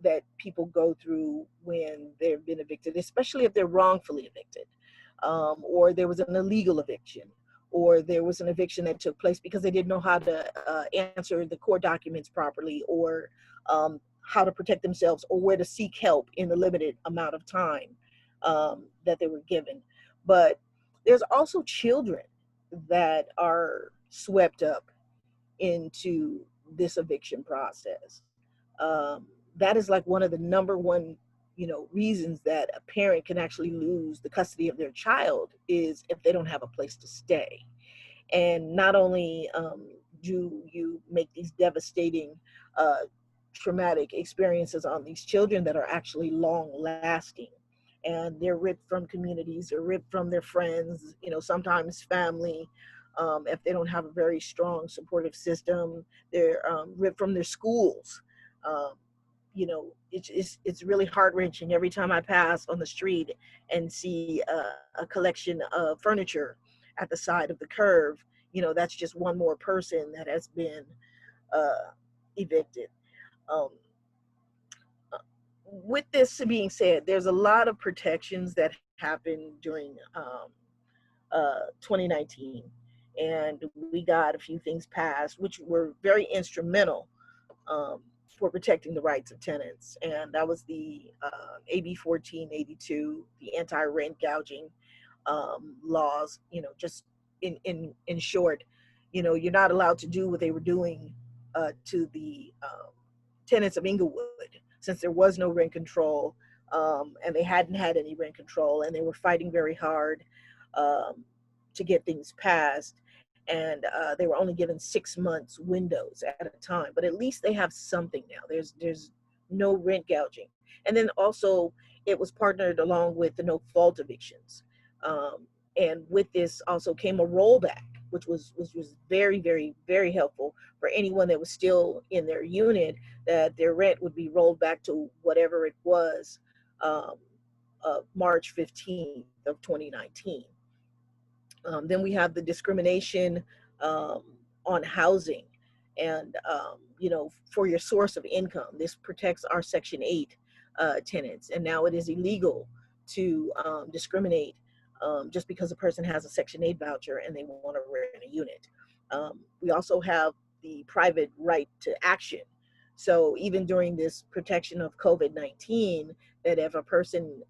that people go through when they've been evicted, especially if they're wrongfully evicted, or there was an illegal eviction, or there was an eviction that took place because they didn't know how to answer the court documents properly, or how to protect themselves, or where to seek help in the limited amount of time that they were given. But there's also children that are swept up into this eviction process. That is like one of the number one, you know, reasons that a parent can actually lose the custody of their child is if they don't have a place to stay. And not only do you make these devastating traumatic experiences on these children that are actually long lasting, and they're ripped from communities, they're ripped from their friends, you know, sometimes family. If they don't have a very strong supportive system, they're ripped from their schools. you know, it's really heart-wrenching every time I pass on the street and see a collection of furniture at the side of the curve. You know, that's just one more person that has been evicted. Um, with this being said, there's a lot of protections that happened during 2019, and we got a few things passed which were very instrumental for protecting the rights of tenants, and that was the AB 1482, the anti-rent gouging laws. You know, just in short, you know, you're not allowed to do what they were doing to the tenants of Inglewood, since there was no rent control, and they hadn't had any rent control, and they were fighting very hard to get things passed. And they were only given 6 months windows at a time, but at least they have something now. There's no rent gouging. And then also it was partnered along with the no fault evictions. And with this also came a rollback, which was very, very, very helpful for anyone that was still in their unit, that their rent would be rolled back to whatever it was March 15th of 2019. Then we have the discrimination on housing and, you know, for your source of income. This protects our Section 8 tenants, and now it is illegal to discriminate just because a person has a Section 8 voucher and they want to rent a unit. We also have the private right to action. So even during this protection of COVID-19, that if a person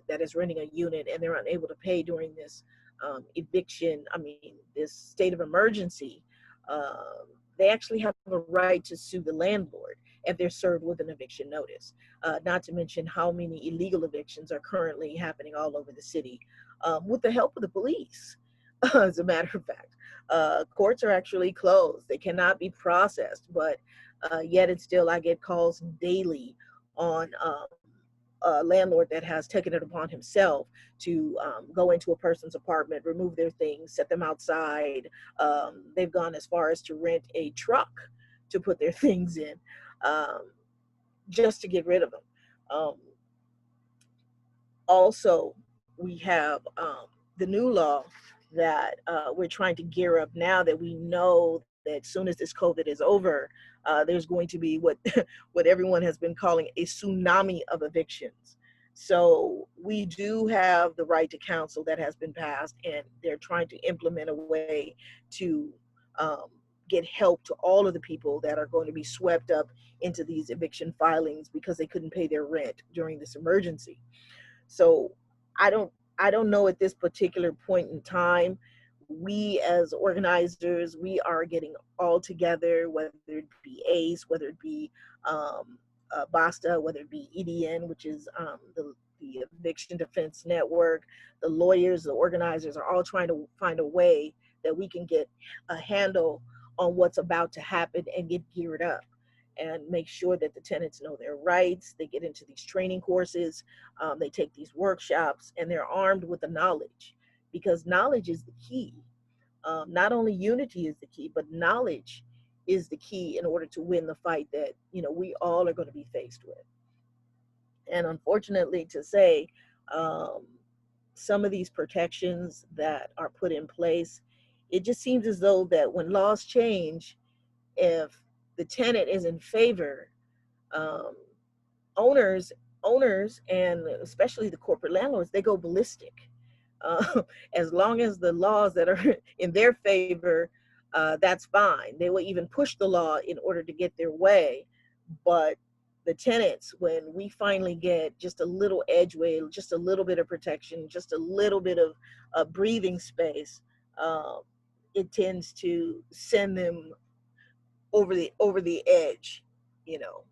that is renting a unit and they're unable to pay during this this state of emergency, they actually have a right to sue the landlord if they're served with an eviction notice. Not to mention how many illegal evictions are currently happening all over the city with the help of the police. As a matter of fact, courts are actually closed. They cannot be processed, but yet and still I get calls daily on a landlord that has taken it upon himself to go into a person's apartment, remove their things, set them outside. They've gone as far as to rent a truck to put their things in, just to get rid of them. Also, we have the new law that we're trying to gear up now, that we know that as soon as this COVID is over, there's going to be what everyone has been calling a tsunami of evictions. So we do have the right to counsel that has been passed, and they're trying to implement a way to get help to all of the people that are going to be swept up into these eviction filings because they couldn't pay their rent during this emergency. So I don't know at this particular point in time. We as organizers, we are getting all together, whether it be ACE, whether it be BASTA, whether it be EDN, which is the Eviction Defense Network, the lawyers, the organizers are all trying to find a way that we can get a handle on what's about to happen and get geared up and make sure that the tenants know their rights. They get into these training courses, they take these workshops, and they're armed with the knowledge, because knowledge is the key. Not only unity is the key, but knowledge is the key in order to win the fight that, you know, we all are going to be faced with. And unfortunately to say, some of these protections that are put in place, it just seems as though that when laws change, if the tenant is in favor, owners and especially the corporate landlords, they go ballistic. As long as the laws that are in their favor, that's fine. They will even push the law in order to get their way. But the tenants, when we finally get just a little edgeway, just a little bit of protection, just a little bit of breathing space, it tends to send them over the edge, you know.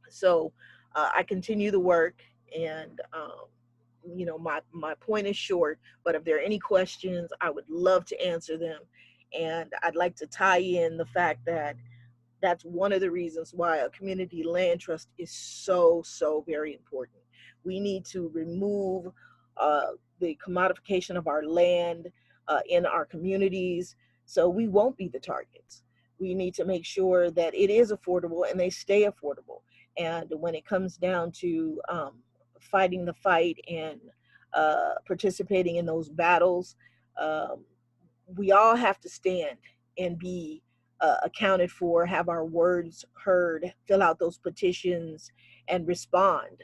So I continue the work, and you know, my point is short, but if there are any questions, I would love to answer them. And I'd like to tie in the fact that that's one of the reasons why a community land trust is so very important. We need to remove the commodification of our land in our communities, so we won't be the targets. we need to make sure that it is affordable and they stay affordable. And when it comes down to fighting the fight and participating in those battles, we all have to stand and be accounted for, have our words heard, fill out those petitions, and respond,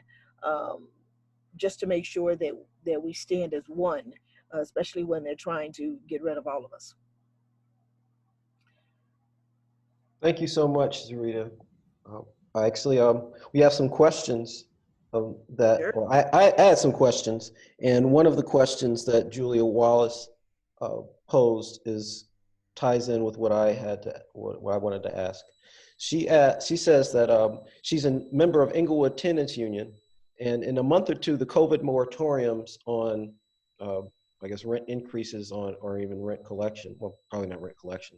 just to make sure that we stand as one, especially when they're trying to get rid of all of us.
Thank you so much, Zerita. Actually, we have some questions that,
Sure.
well, I had some questions, and one of the questions that Julia Wallace posed ties in with what I wanted to ask. She says that she's a member of Inglewood Tenants Union, and in a month or two, the COVID moratoriums on, I guess, rent increases or even rent collection, well, probably not rent collection.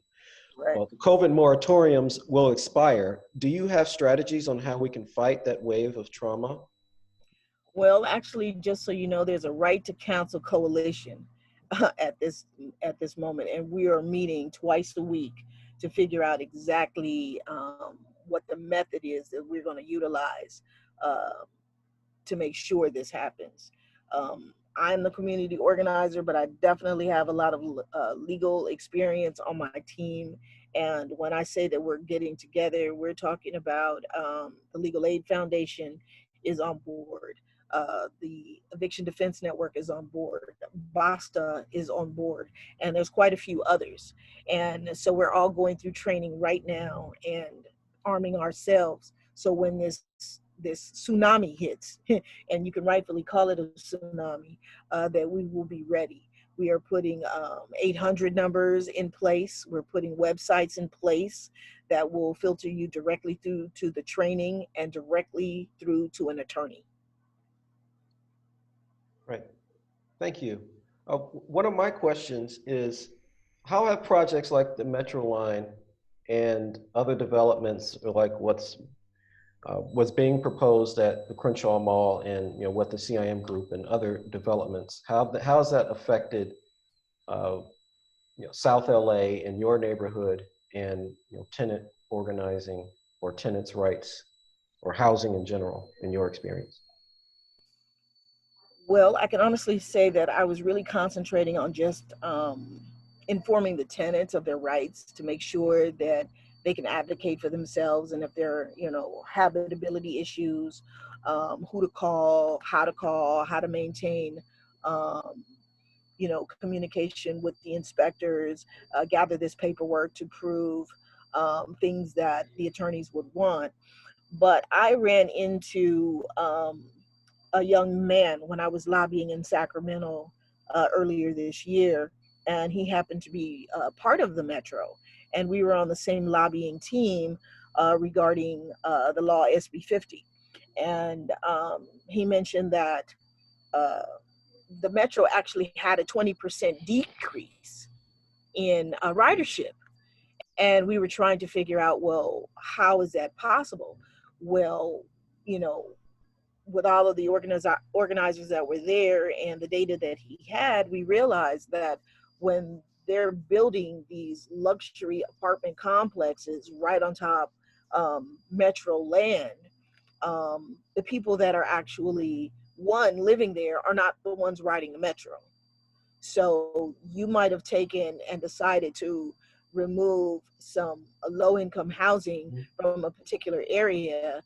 Right.
Well, the COVID moratoriums will expire. Do you have strategies on how we can fight that wave of trauma?
Well, actually, just so you know, there's a Right to Counsel coalition at this moment, and we are meeting twice a week to figure out exactly what the method is that we're going to utilize to make sure this happens. I'm the community organizer, but I definitely have a lot of legal experience on my team. And when I say that we're getting together, we're talking about the Legal Aid Foundation is on board. The Eviction Defense Network is on board. BASTA is on board. And there's quite a few others. And so we're all going through training right now and arming ourselves. So when this tsunami hits, and you can rightfully call it a tsunami, that we will be ready. We are putting 800 numbers in place. We're putting websites in place that will filter you directly through to the training and directly through to an attorney.
Right. Thank you. One of my questions is, how have projects like the Metro Line and other developments like what's being proposed at the Crenshaw Mall and what the CIM group and other developments, how has that affected South LA and your neighborhood and tenant organizing or tenants' rights or housing in general in your experience?
Well, I can honestly say that I was really concentrating on just informing the tenants of their rights to make sure that they can advocate for themselves, and if there are, habitability issues, who to call, how to maintain, communication with the inspectors, gather this paperwork to prove things that the attorneys would want. But I ran into a young man when I was lobbying in Sacramento earlier this year, and he happened to be part of the Metro. And we were on the same lobbying team regarding the law SB 50. And he mentioned that the Metro actually had a 20% decrease in ridership. And we were trying to figure out, well, how is that possible? Well, with all of the organizers that were there and the data that he had, we realized that when they're building these luxury apartment complexes right on top Metro land, the people that are actually living there are not the ones riding the Metro. So you might have taken and decided to remove some low-income housing from a particular area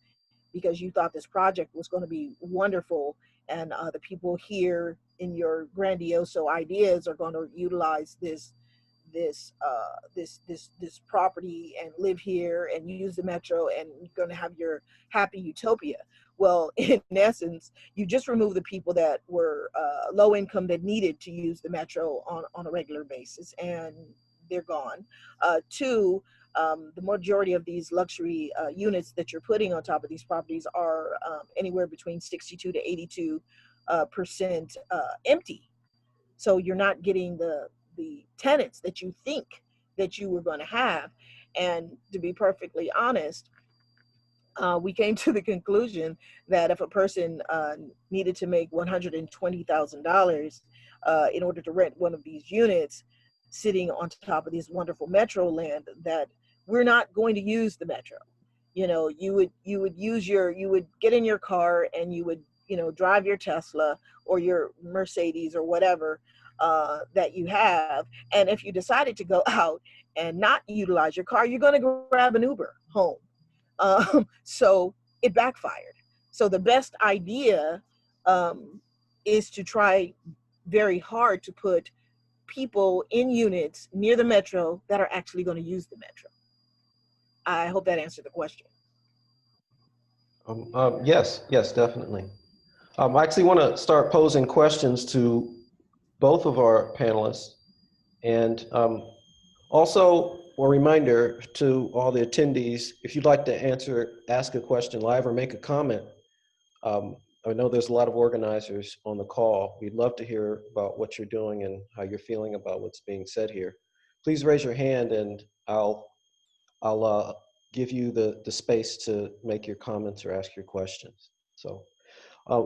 because you thought this project was going to be wonderful, and the people here in your grandiose ideas are going to utilize this property and live here and use the Metro, and you're going to have your happy utopia. Well, in essence, you just removed the people that were low income that needed to use the Metro on a regular basis, and they're gone. Two, the majority of these luxury units that you're putting on top of these properties are anywhere between 62 to 82% empty. So you're not getting the tenants that you think that you were going to have. And to be perfectly honest, we came to the conclusion that if a person needed to make $120,000 in order to rent one of these units sitting on top of this wonderful Metro land, that we're not going to use the metro. You know, you would get in your car and you would, you know, drive your Tesla or your Mercedes or whatever that you have. And if you decided to go out and not utilize your car, you're going to grab an Uber home. So it backfired. So the best idea is to try very hard to put people in units near the metro that are actually going to use the metro. I hope that answered the question.
Yes, definitely. I actually want to start posing questions to both of our panelists. And also a reminder to all the attendees, if you'd like to ask a question live or make a comment, I know there's a lot of organizers on the call. We'd love to hear about what you're doing and how you're feeling about what's being said here. Please raise your hand and I'll give you the space to make your comments or ask your questions. So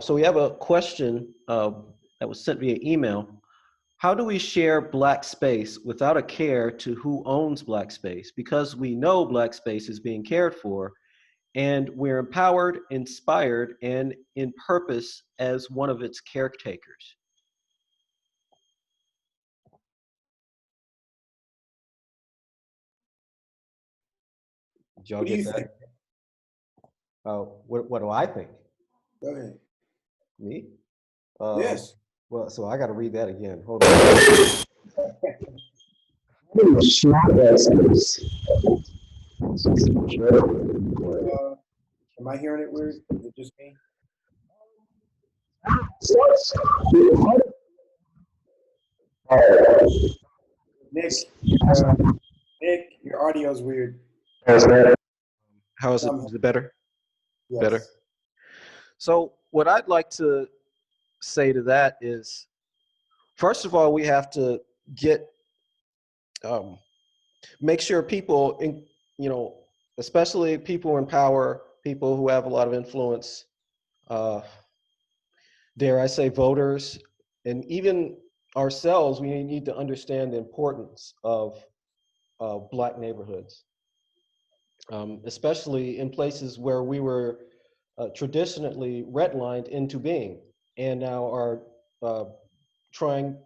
we have a question that was sent via email. How do we share Black space without a care to who owns Black space? Because we know Black space is being cared for, and we're empowered, inspired, and in purpose as one of its caretakers. Did y'all get that? What do I think?
Go ahead.
Me?
Yes.
Well, so I got to read that again. Hold on.
Am I hearing it weird? Is it just me? Nick, your audio's weird.
How is it? Is it better?
Yes.
Better. So what I'd like to say to that is, first of all, we have to make sure people, especially people in power, people who have a lot of influence, dare I say voters, and even ourselves, we need to understand the importance of Black neighborhoods, especially in places where we were traditionally redlined into being, and now are trying,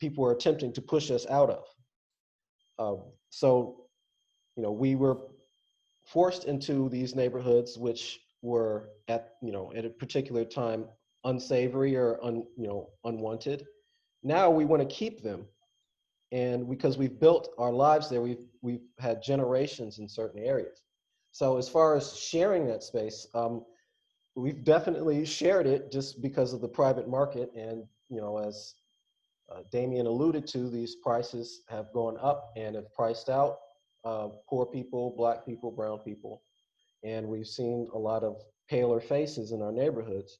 people are attempting to push us out of. So, we were forced into these neighborhoods, which were at a particular time unsavory or unwanted. Now we want to keep them, and because we've built our lives there, we've had generations in certain areas. So as far as sharing that space, we've definitely shared it just because of the private market, and as Damien alluded to, these prices have gone up and have priced out poor people, Black people, brown people, and we've seen a lot of paler faces in our neighborhoods.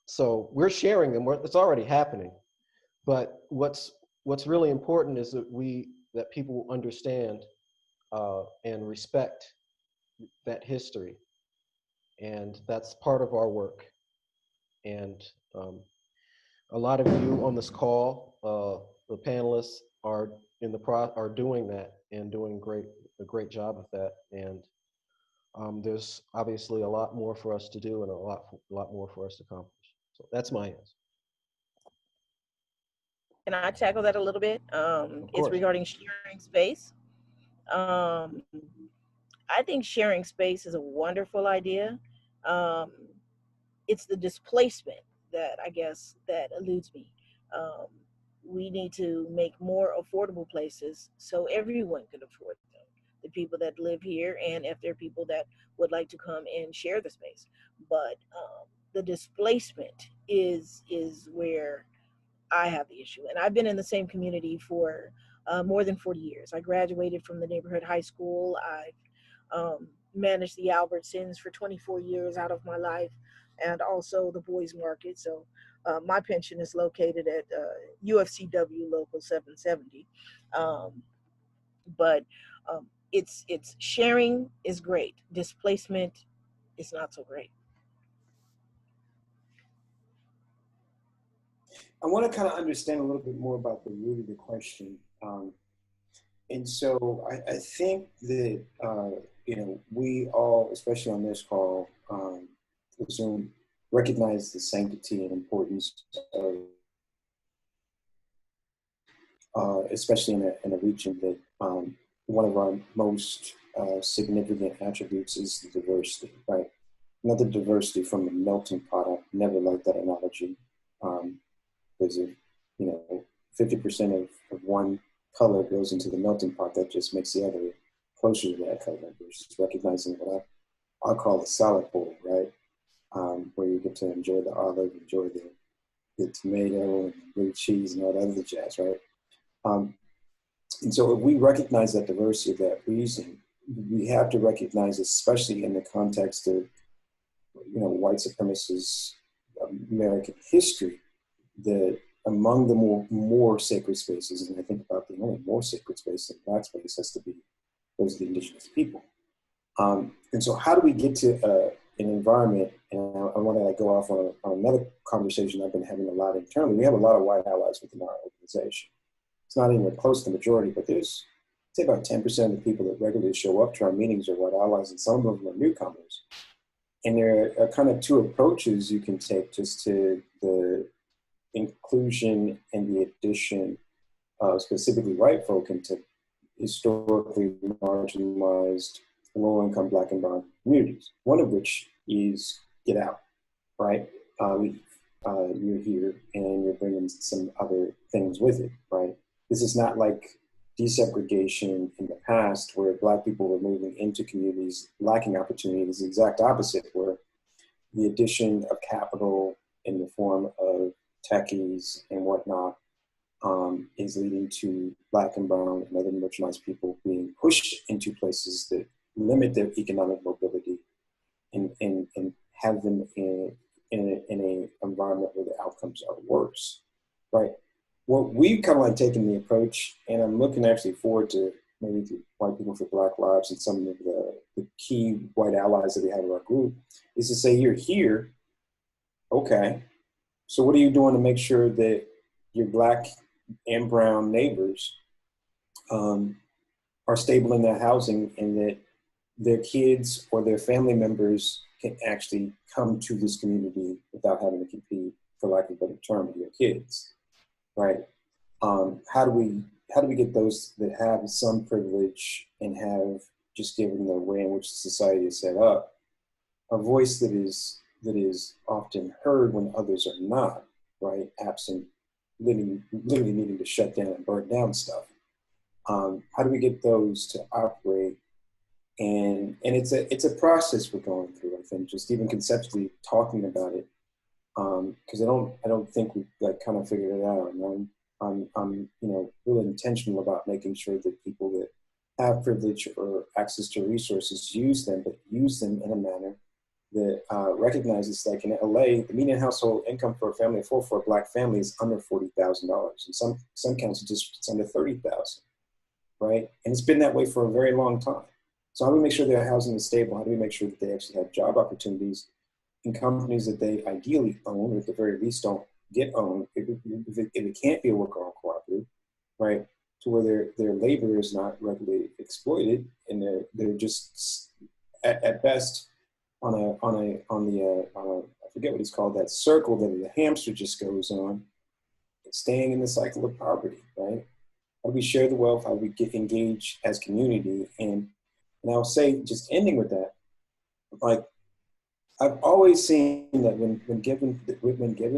So we're sharing them. It's already happening, but what's really important is that people understand and respect that history, and that's part of our work. And a lot of you on this call, the panelists, are doing that and doing a great job of that. And there's obviously a lot more for us to do and a lot more for us to accomplish. So that's my answer.
Can I tackle that a little bit? It's regarding sharing space. I think sharing space is a wonderful idea. It's the displacement that I guess that eludes me. We need to make more affordable places so everyone can afford them. The people that live here, and if there are people that would like to come and share the space. But the displacement is where I have the issue. And I've been in the same community for more than 40 years. I graduated from the neighborhood high school. I've managed the Albertsons for 24 years out of my life, and also the Boys Market. So my pension is located at UFCW Local 770. But it's sharing is great. Displacement is not so great.
I want to kind of understand a little bit more about the root of the question. And so I think that, you know, we all, especially on this call, Zoom, recognize the sanctity and importance of, especially in a region that one of our most significant attributes is the diversity, right? Not the diversity from the melting pot. I never liked that analogy. Because if, you know, 50% of one color goes into the melting pot, that just makes the other closer to that color. Versus recognizing what I call a salad bowl, right? Where you get to enjoy the olive, enjoy the tomato and the blue cheese and all that other jazz, right? And so if we recognize that diversity of that reason, we have to recognize, especially in the context of, you know, white supremacist American history, that among the more sacred spaces, and I think about the only more sacred space than Black space has to be those of the indigenous people. And so how do we get to an environment, and I want to go off on another conversation I've been having a lot internally. We have a lot of white allies within our organization. It's not even close to the majority, but there's, say, about 10% of the people that regularly show up to our meetings are white allies, and some of them are newcomers. And there are kind of two approaches you can take just to the inclusion and the addition of specifically white folk into historically marginalized, low-income Black and brown communities. One of which is get out, right? You're here and you're bringing some other things with it, right? This is not like desegregation in the past where Black people were moving into communities lacking opportunity. It's the exact opposite, where the addition of capital in the form of techies and whatnot is leading to Black and brown and other marginalized people being pushed into places that limit their economic mobility and have them in an environment where the outcomes are worse, right? What we've kind of like taken the approach, and I'm looking actually forward to maybe to White People for Black Lives and some of the key white allies that we have in our group, is to say, you're here, okay, so what are you doing to make sure that your Black and brown neighbors are stable in their housing and that their kids or their family members can actually come to this community without having to compete, for lack of a better term, with your kids, right? How do we get those that have some privilege and have, just given the way in which the society is set up, a voice that is often heard when others are not, right? Absent literally needing to shut down and burn down stuff. How do we get those to operate? And it's a process we're going through, I think, just even conceptually talking about it, because I don't think we've like kind of figured it out. And I'm you know, really intentional about making sure that people that have privilege or access to resources use them, but use them in a manner that recognizes, like in LA, the median household income for a family of four for a Black family is under $40,000. In some counties, it's under $30,000, right? And it's been that way for a very long time. So how do we make sure their housing is stable? How do we make sure that they actually have job opportunities in companies that they ideally own, or at the very least don't get owned, if it can't be a worker-owned cooperative, right? To where their labor is not regularly exploited, and they're just at best on the I forget what it's called, that circle that the hamster just goes on, staying in the cycle of poverty, right? How do we share the wealth? How do we get engaged as community? And I'll say, just ending with that, like, I've always seen that when given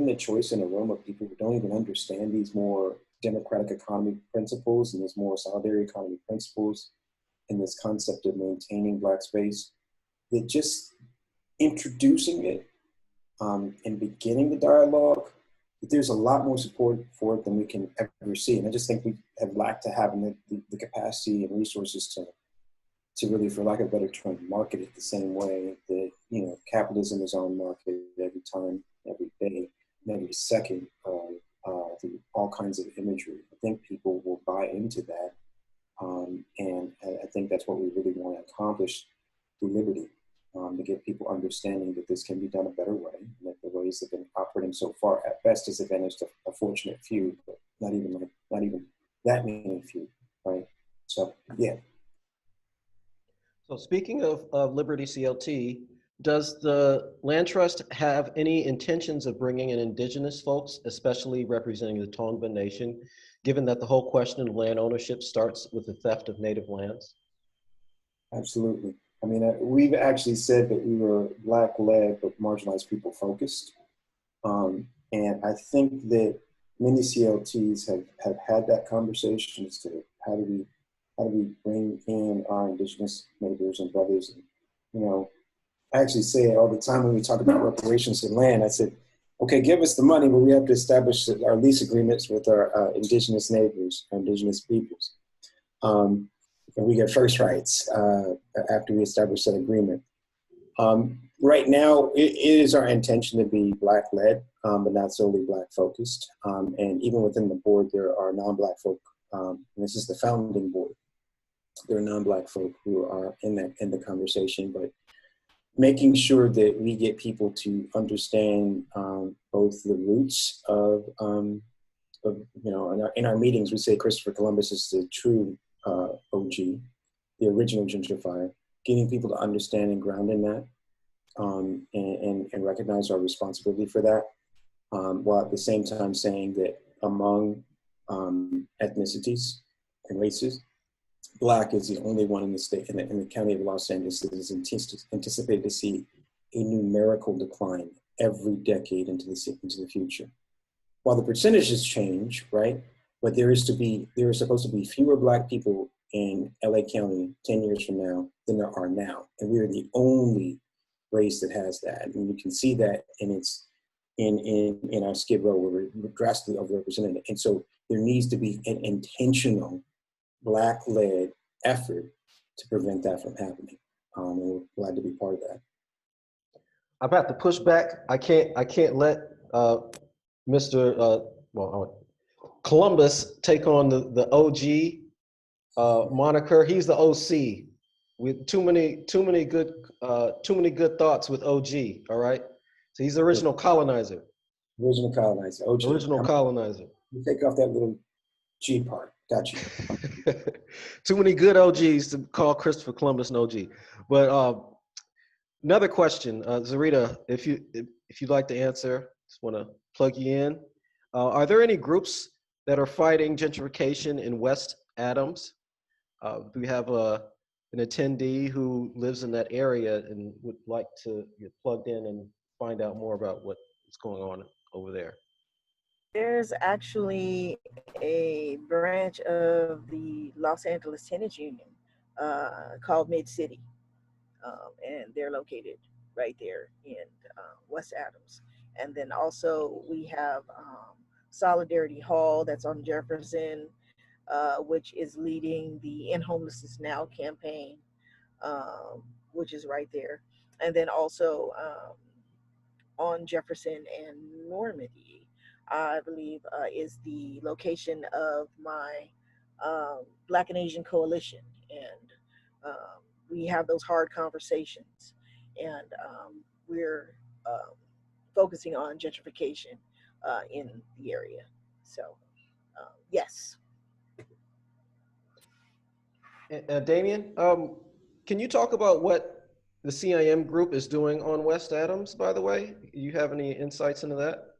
the choice in a room of people who don't even understand these more democratic economy principles and these more solidarity economy principles and this concept of maintaining Black space, that just introducing it and beginning the dialogue, that there's a lot more support for it than we can ever see. And I just think we have lacked to having the capacity and resources to really, for lack of a better term, market it the same way that, you know, capitalism is on market every time, every day, and every second, through all kinds of imagery. I think people will buy into that. And I think that's what we really want to accomplish through liberty, to get people understanding that this can be done a better way, and that the ways that have been operating so far at best disadvantaged a fortunate few, but not even that many few, right? So, yeah.
So speaking of Liberty CLT, does the Land Trust have any intentions of bringing in indigenous folks, especially representing the Tongva Nation, given that the whole question of land ownership starts with the theft of native lands?
Absolutely. I mean, we've actually said that we were Black-led but marginalized people focused. And I think that many CLTs have had that conversation as to how do we bring in our indigenous neighbors and brothers. And, you know, I actually say it all the time when we talk about reparations and land. I said, okay, give us the money, but we have to establish our lease agreements with our indigenous neighbors, our indigenous peoples. And we get first rights after we establish that agreement. Right now, it is our intention to be Black-led, but not solely Black-focused. And even within the board, there are non-Black folk. And this is the founding board. There are non-Black folk who are in the conversation, but making sure that we get people to understand both the roots of you know, in our meetings, we say Christopher Columbus is the true OG, the original gentrifier, getting people to understand and ground in that, and recognize our responsibility for that, while at the same time saying that among ethnicities and races, Black is the only one in the state, in the county of Los Angeles, that is anticipated to see a numerical decline every decade into the future. While the percentages change, right? But there is supposed to be fewer Black people in LA County 10 years from now than there are now. And we are the only race that has that. And you can see that in our Skid Row where we're drastically overrepresented. And so there needs to be an intentional Black-led effort to prevent that from happening. And we're glad to be part of that.
I'm about to push back. I can't let Mr. Columbus take on the OG moniker. He's the OC with too many good thoughts with OG. All right, so he's the original colonizer.
Original colonizer. OG.
Original colonizer.
You take off that little G part. Got you.
Too many good OGs to call Christopher Columbus an OG. But another question, Zerita, if you'd like to answer, just want to plug you in. Are there any groups that are fighting gentrification in West Adams? We have an attendee who lives in that area and would like to get plugged in and find out more about what's going on over there.
There's actually a branch of the Los Angeles Tenants Union called Mid-City, and they're located right there in West Adams. And then also we have Solidarity Hall that's on Jefferson, which is leading the End Homelessness Now campaign, which is right there. And then also on Jefferson and Normandy, I believe is the location of my Black and Asian Coalition. And we have those hard conversations. And we're focusing on gentrification in the area. So, yes.
Damien, can you talk about what the CIM group is doing on West Adams, by the way? You have any insights into that?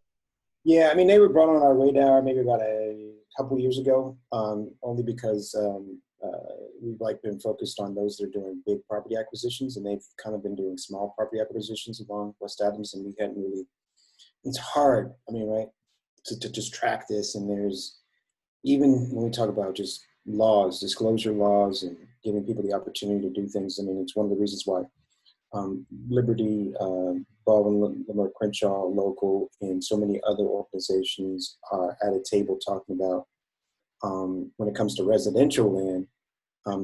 Yeah, I mean, they were brought on our radar maybe about a couple years ago, only because we've been focused on those that are doing big property acquisitions, and they've kind of been doing small property acquisitions along West Adams, and we hadn't really, it's hard, I mean, right, to just track this. And there's, even when we talk about just laws, disclosure laws, and giving people the opportunity to do things, I mean, it's one of the reasons why Liberty, Baldwin, Leimert, Crenshaw, Local, and so many other organizations are at a table talking about, when it comes to residential land,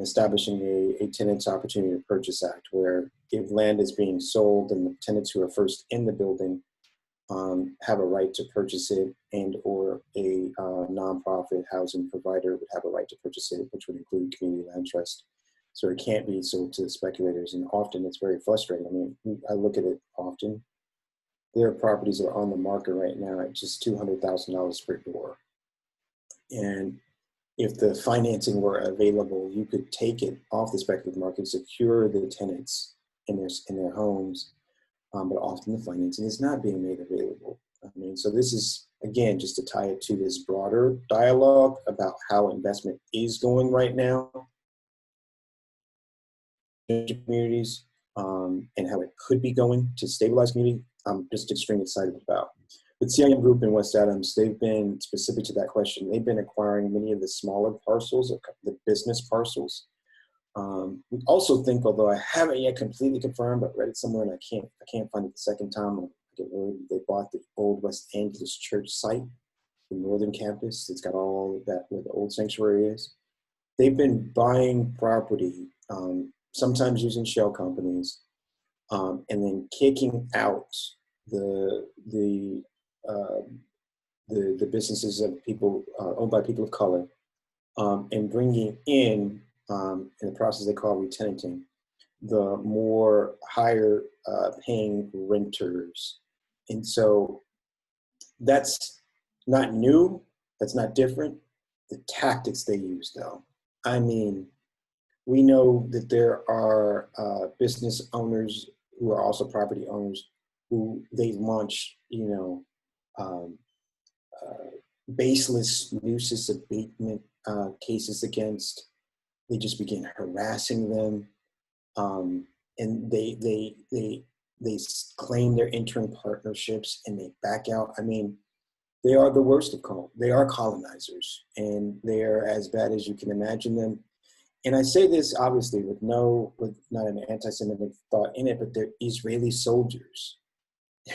establishing a Tenants Opportunity to Purchase Act, where if land is being sold and the tenants who are first in the building have a right to purchase it, and or a nonprofit housing provider would have a right to purchase it, which would include community land trust. So it can't be sold to the speculators, and often it's very frustrating. I mean, I look at it often. There are properties that are on the market right now at just $200,000 per door. And if the financing were available, you could take it off the speculative market, secure the tenants in their homes, but often the financing is not being made available. I mean, so this is, again, just to tie it to this broader dialogue about how investment is going right now in communities, and how it could be going to stabilize community. I'm just extremely excited about. The CIM group in West Adams, they've been specific to that question. They've been acquiring many of the smaller parcels, the business parcels. We also think, although I haven't yet completely confirmed, but read it somewhere and I can't find it the second time. I get worried. They bought the old West Angeles church site, the northern campus. It's got all that where the old sanctuary is. They've been buying property, sometimes using shell companies, and then kicking out the businesses of people owned by people of color, and bringing in the process they call retenanting, the more higher paying renters. And so that's not new, that's not different. The tactics they use though, I mean, we know that there are business owners who are also property owners who they launch, baseless nuisance abatement cases against. They just begin harassing them, and they claim they're entering partnerships and they back out. I mean, they are the worst of they are colonizers, and they are as bad as you can imagine them. And I say this obviously with not an anti-Semitic thought in it, but they're Israeli soldiers.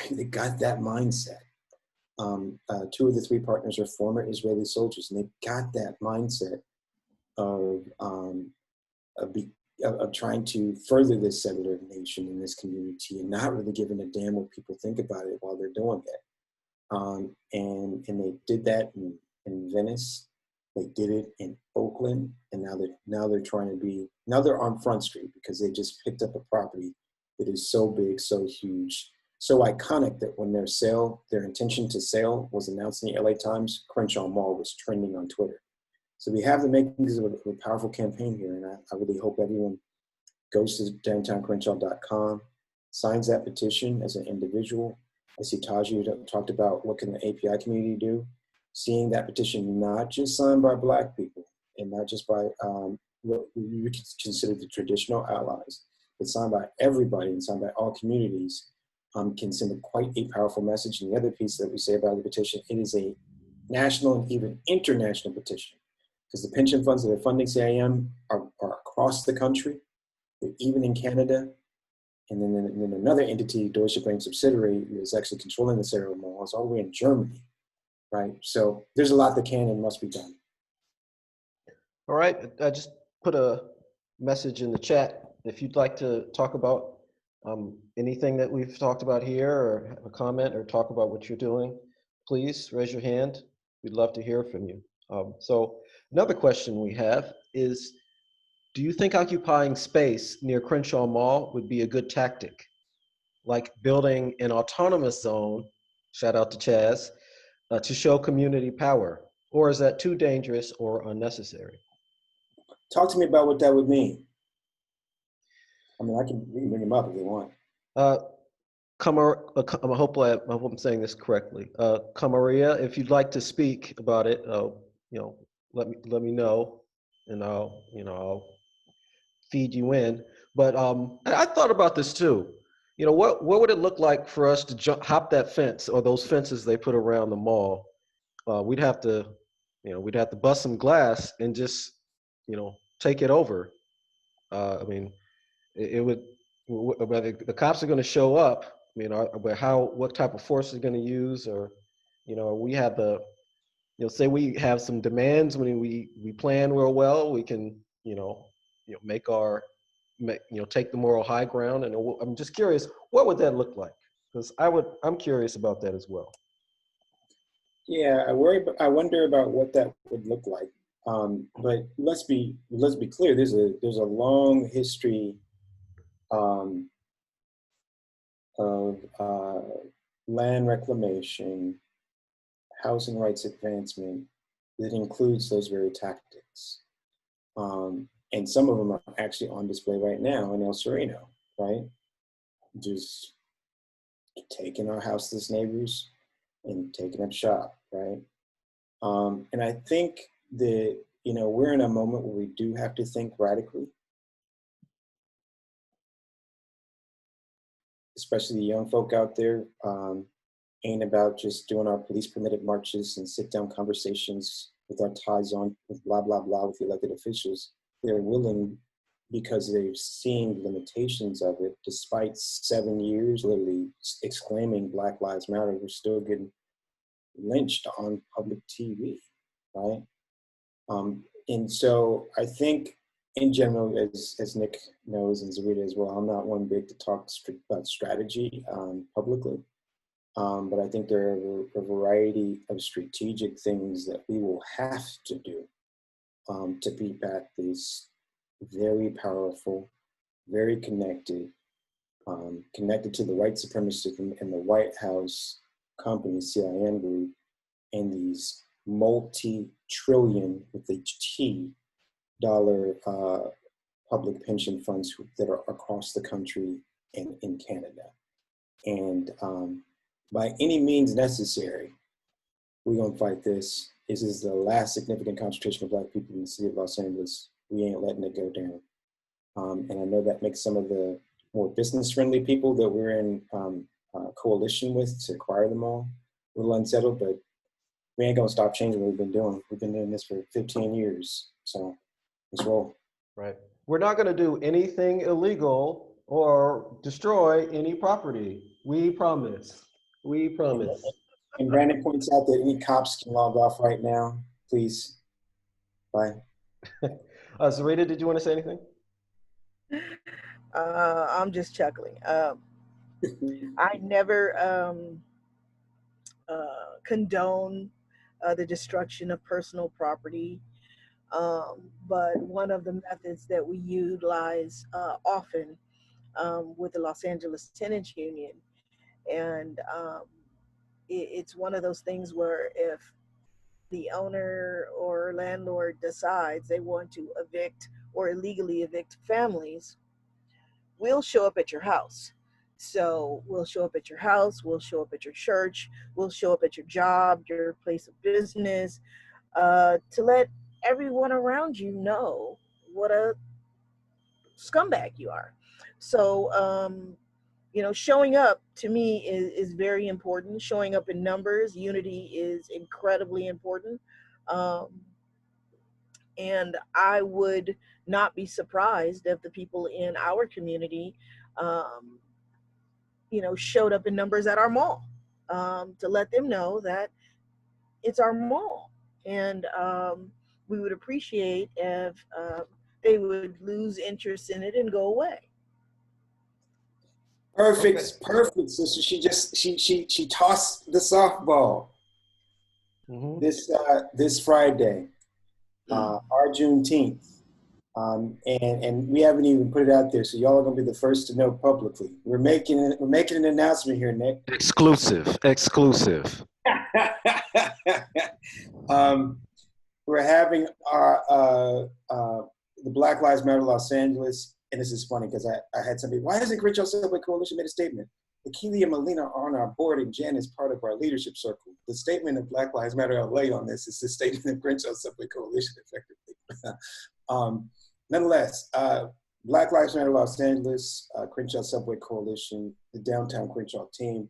They got that mindset. 2 of the 3 partners are former Israeli soldiers, and they got that mindset of trying to further this settler nation in this community and not really giving a damn what people think about it while they're doing it. And they did that in Venice. They did it in Oakland, and now they're on Front Street because they just picked up a property that is so big, so huge, so iconic that when their intention to sell was announced in the LA Times, Crenshaw Mall was trending on Twitter. So we have the makings of a powerful campaign here, and I really hope everyone goes to downtowncrenshaw.com, signs that petition as an individual. I see Taji talked about what can the API community do. Seeing that petition not just signed by Black people and not just by what we would consider the traditional allies, but signed by everybody and signed by all communities, can send quite a powerful message. And the other piece that we say about the petition, it is a national and even international petition, because the pension funds that are funding CIM are across the country. They're even in Canada. And then another entity, Deutsche Bank subsidiary, is actually controlling the Sarah Mall, is all the way in Germany, right? So there's a lot that can and must be done.
All right, I just put a message in the chat. If you'd like to talk about anything that we've talked about here, or have a comment, or talk about what you're doing, please raise your hand. We'd love to hear from you. So another question we have is, do you think occupying space near Crenshaw Mall would be a good tactic? Like building an autonomous zone, shout out to Chaz, to show community power? Or is that too dangerous or unnecessary?
Talk to me about what that would mean. I mean, we can bring them up if they want.
I hope I'm saying this correctly. Kamaria, if you'd like to speak about it, let me know, and I'll feed you in. But I thought about this too. What would it look like for us to hop that fence, or those fences they put around the mall? We'd have to bust some glass and just, take it over. I mean, it would. Whether the cops are going to show up, what type of force they're going to use, or, we have say we have some demands when we plan real well, we can, take the moral high ground. And I'm just curious, what would that look like? Because I'm curious about that as well.
Yeah, I wonder about what that would look like. But let's be clear. There's a long history of land reclamation, housing rights advancement, that includes those very tactics. And some of them are actually on display right now in El Sereno, right? Just taking our houseless neighbors and taking up shop, right? And I think that, you know, we're in a moment where we do have to think radically, especially the young folk out there. Ain't about just doing our police permitted marches and sit down conversations with our ties on with blah, blah, blah with the elected officials. They're willing because they've seen the limitations of it. Despite 7 years literally exclaiming Black Lives Matter, we're still getting lynched on public TV, right? And so I think in general, as Nick knows and Zerita as well, I'm not one big to talk about strategy publicly. But I think there are a variety of strategic things that we will have to do to beat back these very powerful, very connected, connected to the white supremacists and the White House company, CIN group, and these multi-trillion, with a T, dollar public pension funds that are across the country and in Canada. And by any means necessary, we're gonna fight this. This is the last significant concentration of Black people in the city of Los Angeles. We ain't letting it go down. And I know that makes some of the more business-friendly people that we're in coalition with to acquire them all a little unsettled, but we ain't gonna stop changing what we've been doing. We've been doing this for 15 years, so let's roll.
Right. We're not gonna do anything illegal or destroy any property. We promise. We promise.
And Brandon points out that any cops can log off right now, please. Bye.
Zerita, did you want to say anything?
I'm just chuckling. I never condone the destruction of personal property, but one of the methods that we utilize often with the Los Angeles Tenants Union, and it's one of those things where if the owner or landlord decides they want to evict or illegally evict families, we'll show up at your house. So we'll show up at your house, we'll show up at your church, we'll show up at your job, your place of business, to let everyone around you know what a scumbag you are. So, you know, showing up to me is very important. Showing up in numbers, unity is incredibly important. And I would not be surprised if the people in our community, you know, showed up in numbers at our mall to let them know that it's our mall. And we would appreciate if they would lose interest in it and go away.
Perfect,
Okay.
perfect, sister. She tossed the softball.
Mm-hmm.
This Friday, our Juneteenth, and we haven't even put it out there, so y'all are gonna be the first to know publicly. We're making an announcement here, Nick.
Exclusive.
We're having our the Black Lives Matter Los Angeles. And this is funny because I had somebody, why hasn't Crenshaw Subway Coalition made a statement? Akilia and Melina are on our board and Jen is part of our leadership circle. The statement of Black Lives Matter LA on this is the statement of Crenshaw Subway Coalition, effectively. Nonetheless, Black Lives Matter Los Angeles, Crenshaw Subway Coalition, the Downtown Crenshaw team,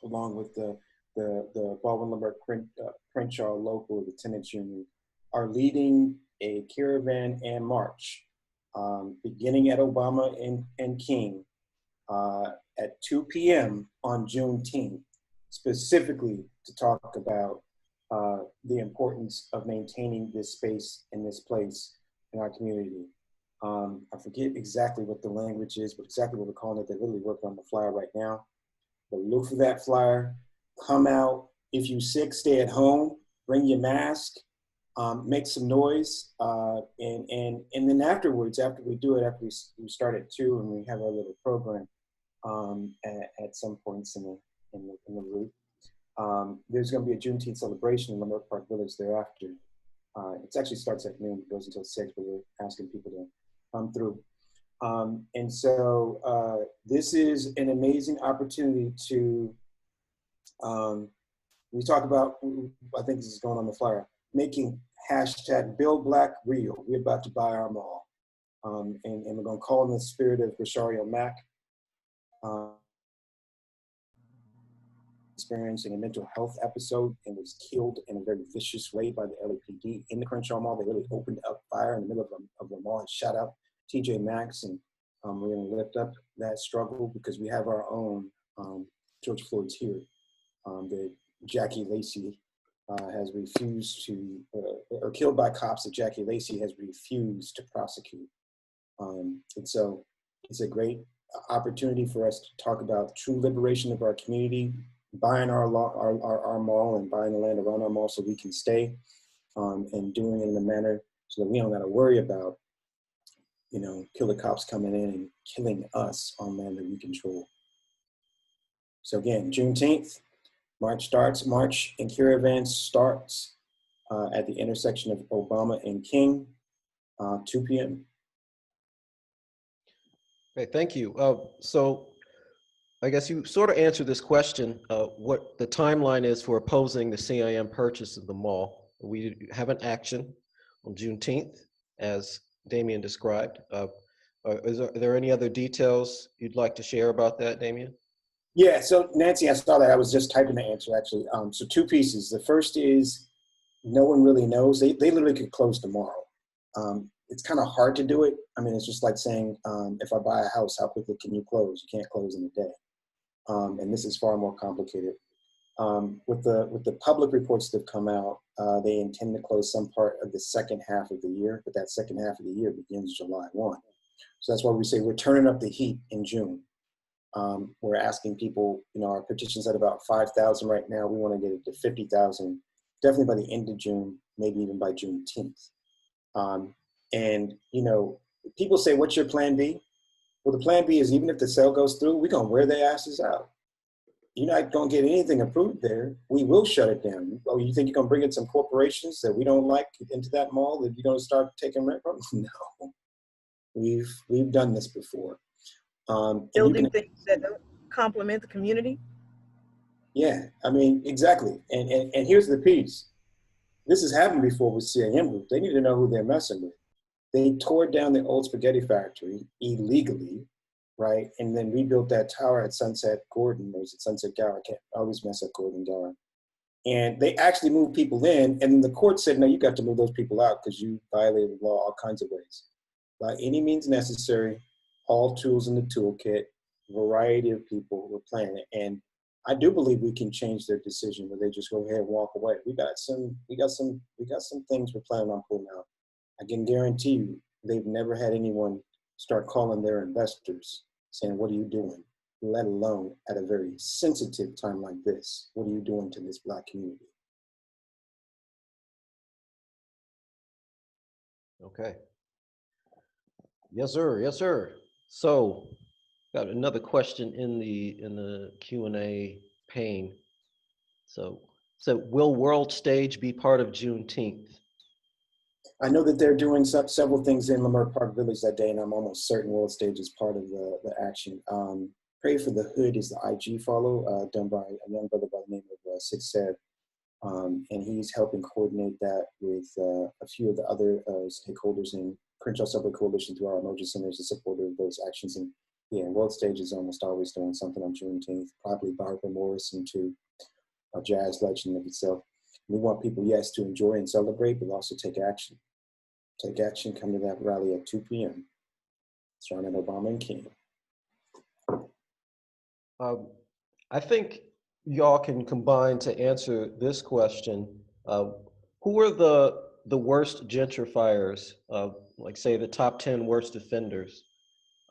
along with the Baldwin Leimert Crenshaw local, the Tenants Union, are leading a caravan and march. Beginning at Obama and King at 2 p.m. on Juneteenth, specifically to talk about the importance of maintaining this space and this place in our community. I forget exactly what the language is, but exactly what we're calling it. They're literally working on the flyer right now. But look for that flyer, come out. If you're sick, stay at home, bring your mask. Make some noise, and then afterwards, after we do it, after we start at 2 and we have our little program at some points in the route, There's going to be a Juneteenth celebration in Leimert Park Village thereafter. It actually starts at noon, goes until 6, but we're asking people to come through. And so this is an amazing opportunity to, we talk about, I think this is going on the flyer, making hashtag Build Black real. We're about to buy our mall. And we're going to call in the spirit of Grishario Mack, experiencing a mental health episode and was killed in a very vicious way by the LAPD in the Crenshaw Mall. They really opened up fire in the middle of the mall and shot up TJ Maxx. And we're going to lift up that struggle because we have our own George Floyd's here. That Jackie Lacey has refused to, or killed by cops that Jackie Lacey has refused to prosecute. And so it's a great opportunity for us to talk about true liberation of our community, buying our mall and buying the land around our mall so we can stay, and doing it in a manner so that we don't got to worry about, you know, killer cops coming in and killing us on land that we control. So again, Juneteenth, March and Caravan starts at the intersection of Obama and King, 2 p.m.
Okay, thank you. So I guess you sort of answered this question, what the timeline is for opposing the CIM purchase of the mall. We have an action on Juneteenth, as Damien described. Are there any other details you'd like to share about that, Damien?
Yeah, so Nancy, I saw that. I was just typing the answer, actually. So 2 pieces. The first is no one really knows. They literally could close tomorrow. It's kind of hard to do it. I mean, it's just like saying, if I buy a house, how quickly can you close? You can't close in a day. And this is far more complicated. With the public reports that have come out, they intend to close some part of the second half of the year, but that second half of the year begins July 1. So that's why we say we're turning up the heat in June. We're asking people, you know, our petition's at about 5,000 right now. We want to get it to 50,000, definitely by the end of June, maybe even by Juneteenth. And, you know, people say, what's your plan B? Well, the plan B is even if the sale goes through, we're going to wear their asses out. You're not going to get anything approved there. We will shut it down. Oh, you think you're going to bring in some corporations that we don't like into that mall that you're going to start taking rent from? No. We've done this before.
Building things that don't complement the community?
Yeah, I mean, exactly. And here's the piece. This has happened before with CIM Group. They need to know who they're messing with. They tore down the old spaghetti factory illegally, right? And then rebuilt that tower at Sunset Gordon, or is it Sunset Gower? I can't always mess up Gordon Gower. And they actually moved people in, and the court said, no, you got to move those people out because you violated the law all kinds of ways. By any means necessary, all tools in the toolkit, variety of people were playing it. And I do believe we can change their decision where they just go ahead and walk away. We got some things we're planning on pulling out. I can guarantee you they've never had anyone start calling their investors saying, what are you doing? Let alone at a very sensitive time like this. What are you doing to this Black community?
Okay. Yes, sir. Yes, sir. So, got another question in the Q&A pane. So, will World Stage be part of Juneteenth?
I know that they're doing several things in Leimert Park Village that day, and I'm almost certain World Stage is part of the action. Pray for the Hood is the IG follow done by a young brother by the name of Sid Seb. And he's helping coordinate that with a few of the other stakeholders in Crenshaw Subway Coalition through our emergency centers in support of those actions. And yeah, World Stage is almost always doing something on Juneteenth, probably Barbara Morrison too, a jazz legend of itself. We want people, yes, to enjoy and celebrate, but also take action. Take action, come to that rally at 2 p.m. surrounding Obama and King.
I think y'all can combine to answer this question. Who are the worst gentrifiers, like say the top 10 worst offenders?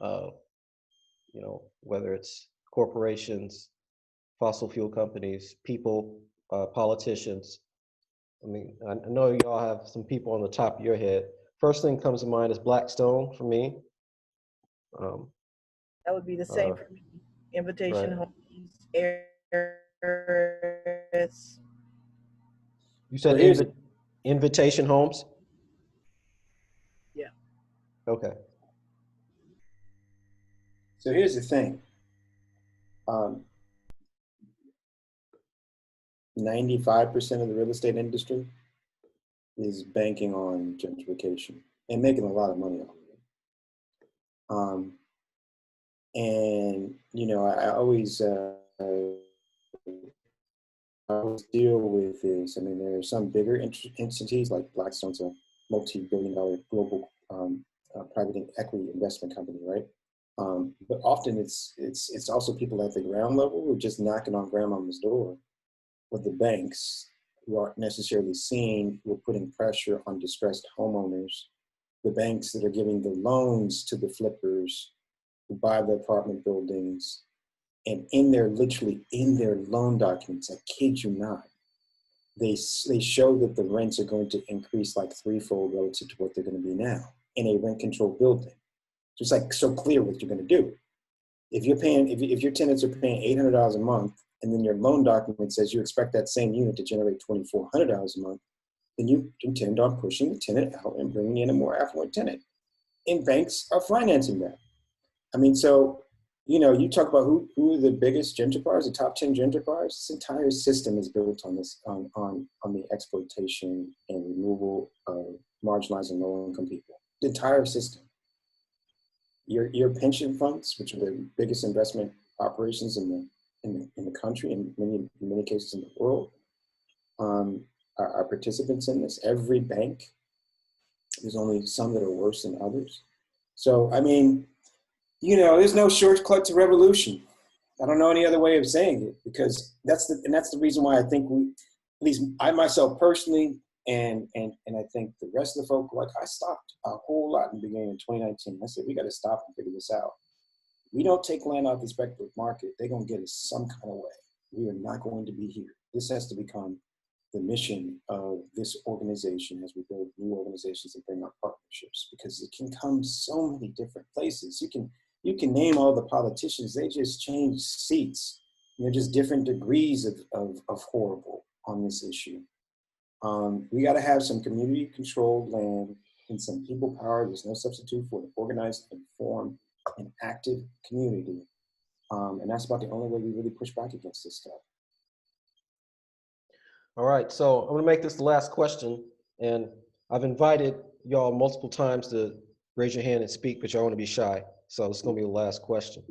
You know, whether it's corporations, fossil fuel companies, people, politicians. I mean, I know y'all have some people on the top of your head. First thing comes to mind is Blackstone for me.
That would be the same for me. Invitation
right.
Homes, Air
You said invitation homes?
Yeah.
Okay.
So here's the thing. 95% of the real estate industry is banking on gentrification and making a lot of money off of it. And, you know, I always deal with this. I mean, there are some bigger entities like Blackstone's a multi-billion-dollar global private equity investment company, right? But often it's also people at the ground level who are just knocking on grandmama's door with the banks who aren't necessarily seeing we're putting pressure on distressed homeowners, the banks that are giving the loans to the flippers who buy the apartment buildings, and literally in their loan documents, I kid you not, they show that the rents are going to increase like threefold relative to what they're going to be now in a rent controlled building. So it's like so clear what you're going to do. If you're paying, if your tenants are paying $800 a month, and then your loan document says you expect that same unit to generate $2,400 a month, then you intend on pushing the tenant out and bringing in a more affluent tenant. And banks are financing that. I mean, so, you know, you talk about who are the biggest gentrifiers, the top 10 gentrifiers. This entire system is built on this, on the exploitation and removal of marginalized and low-income people. The entire system. Your pension funds, which are the biggest investment operations in the country, and in many cases in the world, are participants in this. Every bank, there's only some that are worse than others. So, I mean, you know, there's no shortcut to revolution. I don't know any other way of saying it, because that's the reason why I think at least I myself personally, and I think the rest of the folk, like I stopped a whole lot in the beginning of 2019. I said, we got to stop and figure this out. We don't take land off the speculative market, they're going to get us some kind of way. We are not going to be here. This has to become the mission of this organization as we build new organizations and bring up partnerships, because it can come so many different places. You can name all the politicians, they just change seats. They're just different degrees of horrible on this issue. We got to have some community controlled land and some people power. There's no substitute for an organized, informed, and active community. And that's about the only way we really push back against this stuff.
All right, so I'm gonna make this the last question, and I've invited y'all multiple times to raise your hand and speak, but y'all wanna be shy. So it's gonna be the last question.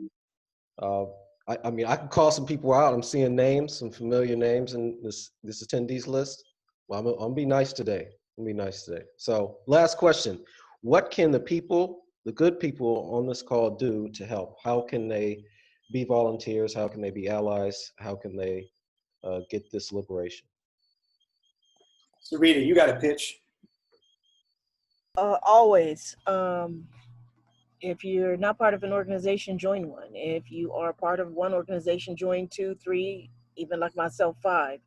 I mean, I can call some people out. I'm seeing names, some familiar names in this attendees list. Well, I'm gonna be nice today. I'm gonna be nice today. So last question, what can the people, the good people on this call do to help? How can they be volunteers? How can they be allies? How can they get this liberation?
Zerita, you got a pitch.
Always. If you're not part of an organization, join one. If you are part of one organization, join 2, 3, even like myself, 5.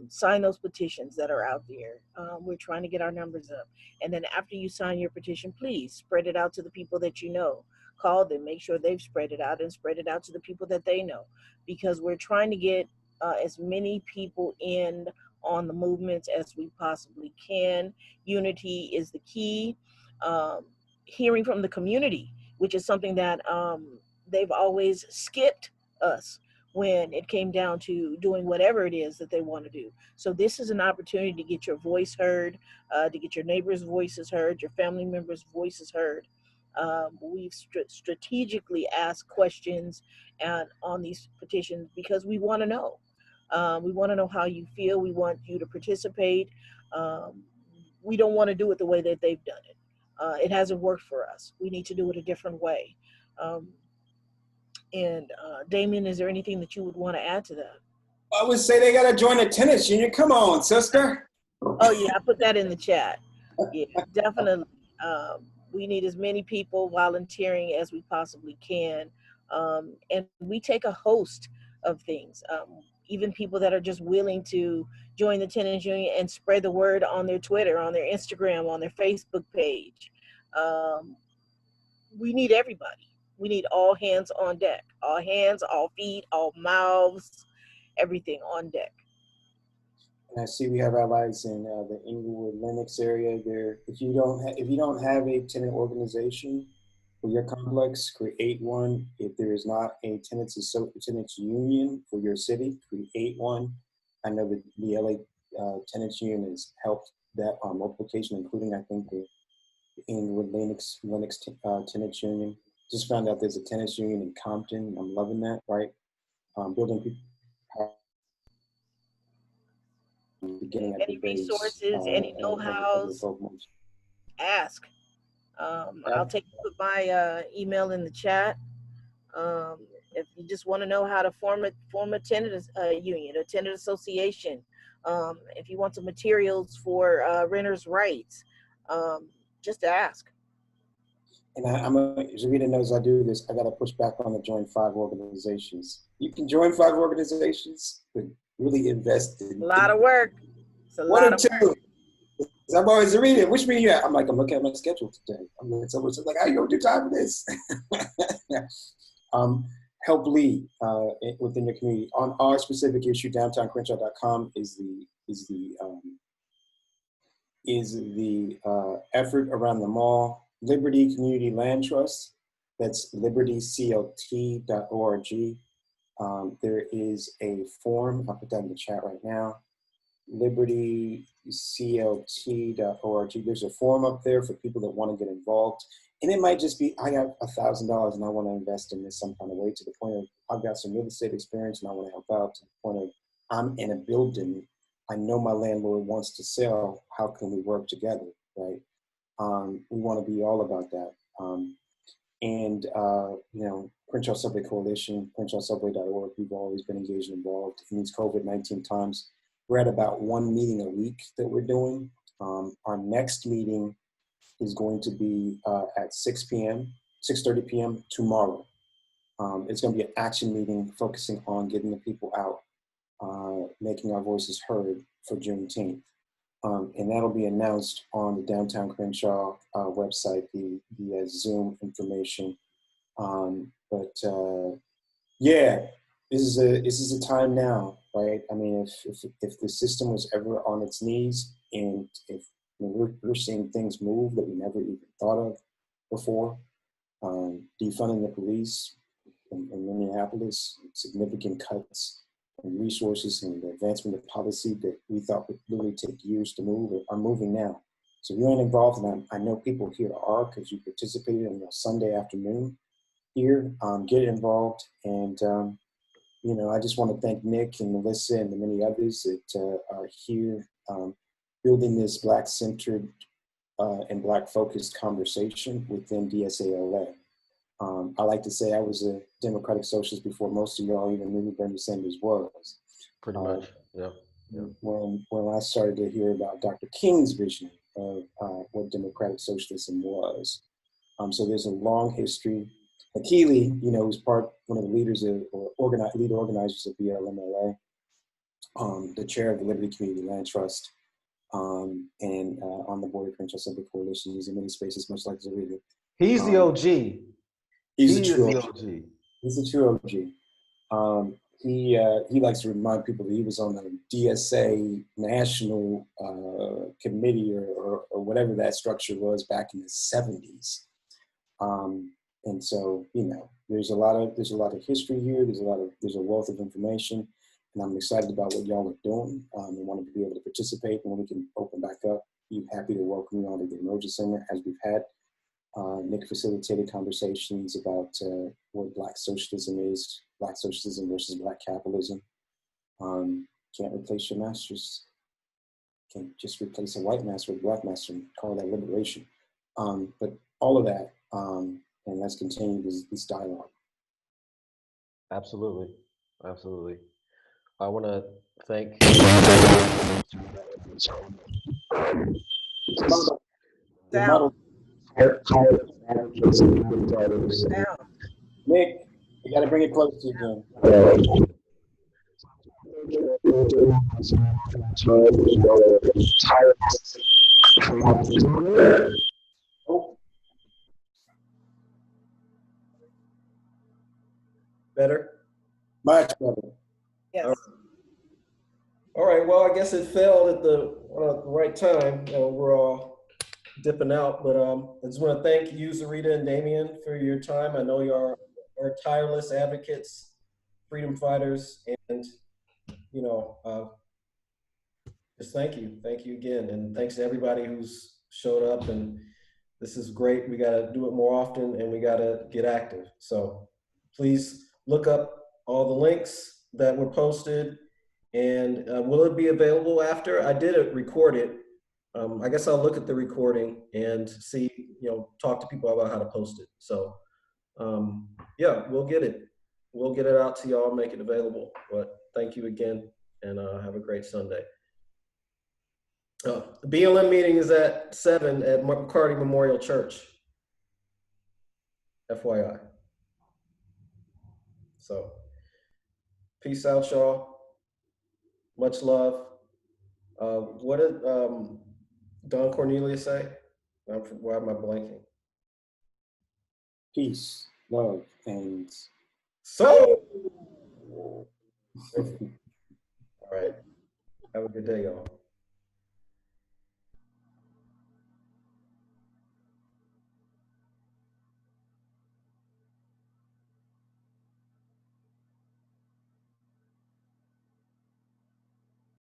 Sign those petitions that are out there. We're trying to get our numbers up. And then after you sign your petition, please spread it out to the people that you know. Call them, make sure they've spread it out, and spread it out to the people that they know. Because we're trying to get as many people in on the movements as we possibly can. Unity is the key. Hearing from the community, which is something that they've always skipped us when it came down to doing whatever it is that they want to do. So this is an opportunity to get your voice heard, to get your neighbors' voices heard, your family members' voices heard. We've strategically asked questions on these petitions because we want to know. We want to know how you feel. We want you to participate. We don't want to do it the way that they've done it. It hasn't worked for us. We need to do it a different way. Damien, is there anything that you would want to add to that?
I would say they got to join the tennis union. Come on, sister.
Oh yeah, I put that in the chat. Yeah, definitely. We need as many people volunteering as we possibly can. And we take a host of things. Even people that are just willing to join the tenants union and spread the word on their Twitter, on their Instagram, on their Facebook page. We need everybody. We need all hands on deck, all hands, all feet, all mouths, everything on deck.
And I see we have allies in the Inglewood, Lenox area. There, if you don't have a tenant organization for your complex, create one. If there is not a tenants union for your city, create one. I know that the LA Tenants Union has helped that on multiplication, including I think the Inglewood, Lenox Tenants Union. Just found out there's a tenants union in Compton. I'm loving that. Right, building people. Beginning at
Any
the base,
resources, any know-hows, ask. I'll put my email in the chat. If you just want to know how to form a tenant union, a tenant association, if you want some materials for renters' rights, just ask.
And Zerita knows I do this. I got to push back on the join 5 organizations. You can join 5 organizations, but really invest in
a lot of work. It's a lot of work.
I'm always Zerita, which meeting you at? I'm like, I'm looking at my schedule today. I'm like, someone's like, how you gonna do time for this? Help lead within your community. On our specific issue, downtowncrenshaw.com is the effort around the mall. Liberty Community Land Trust, that's libertyclt.org. There is a form, I'll put that in the chat right now, libertyclt.org. There's a form up there for people that want to get involved. And it might just be, I got $1,000 and I want to invest in this some kind of way, to the point of I've got some real estate experience and I want to help out, to the point of I'm in a building, I know my landlord wants to sell, how can we work together, right? We want to be all about that. Crenshaw Subway Coalition, CrenshawSubway.org, we've always been engaged and involved in these COVID-19 times. We're at about 1 meeting a week that we're doing. Our next meeting is going to be at 6:30 p.m. tomorrow. It's going to be an action meeting focusing on getting the people out, making our voices heard for Juneteenth. And that'll be announced on the Downtown Crenshaw website, the Zoom information. Yeah, this is a time now, right? I mean, if the system was ever on its knees, and if we're seeing things move that we never even thought of before, defunding the police in Minneapolis, significant cuts in resources and the advancement of policy that we thought would literally take years to move are moving now. So if you ain't involved, and I know people here are, because you participated in a Sunday afternoon here, get involved. And I just want to thank Nick and Melissa and the many others that are here building this Black-centered and Black-focused conversation within DSA-LA. I like to say I was a Democratic Socialist before most of y'all even knew who Bernie Sanders was.
Pretty much, yeah.
When I started to hear about Dr. King's vision of what Democratic Socialism was. So there's a long history. Akili, who's one of the leaders lead organizers of BLM-LA, the chair of the Liberty Community Land Trust, and on the board of Crenshaw Subway Coalition. He's in many spaces, much like Zerita.
He's the OG.
He's a true OG. He's a true OG. He likes to remind people that he was on the DSA national committee or whatever that structure was back in the 70s. And so, there's a lot of history here. There's a wealth of information, and I'm excited about what y'all are doing. And want to be able to participate, and when we can open back up, be happy to welcome you all to the Emergence Center, as we've had. Nick facilitated conversations about what Black socialism is, Black socialism versus Black capitalism. Can't replace your masters. Can't just replace a white master with a Black master and call that liberation. But all of that, and let's continue this dialogue.
Absolutely. Absolutely. I want to thank
Nick, you got to bring it close to you again.
Better?
Much better.
Yes.
All right, well, I guess it failed at the right time. We're all dipping out, but I just want to thank you, Zerita and Damien, for your time. I know you are tireless advocates, freedom fighters, and just thank you again, and thanks to everybody who's showed up. And this is great. We got to do it more often, and we got to get active. So please look up all the links that were posted. And will it be available after? I did record it. I guess I'll look at the recording and see, talk to people about how to post it. So yeah, we'll get it. We'll get it out to y'all, make it available. But thank you again, and have a great Sunday. The BLM meeting is at 7 at McCarty Memorial Church. FYI. So peace out, y'all. Much love. What did Don Cornelius say? Why am I blanking?
Peace, love, and
so. All right. Have a good day, y'all.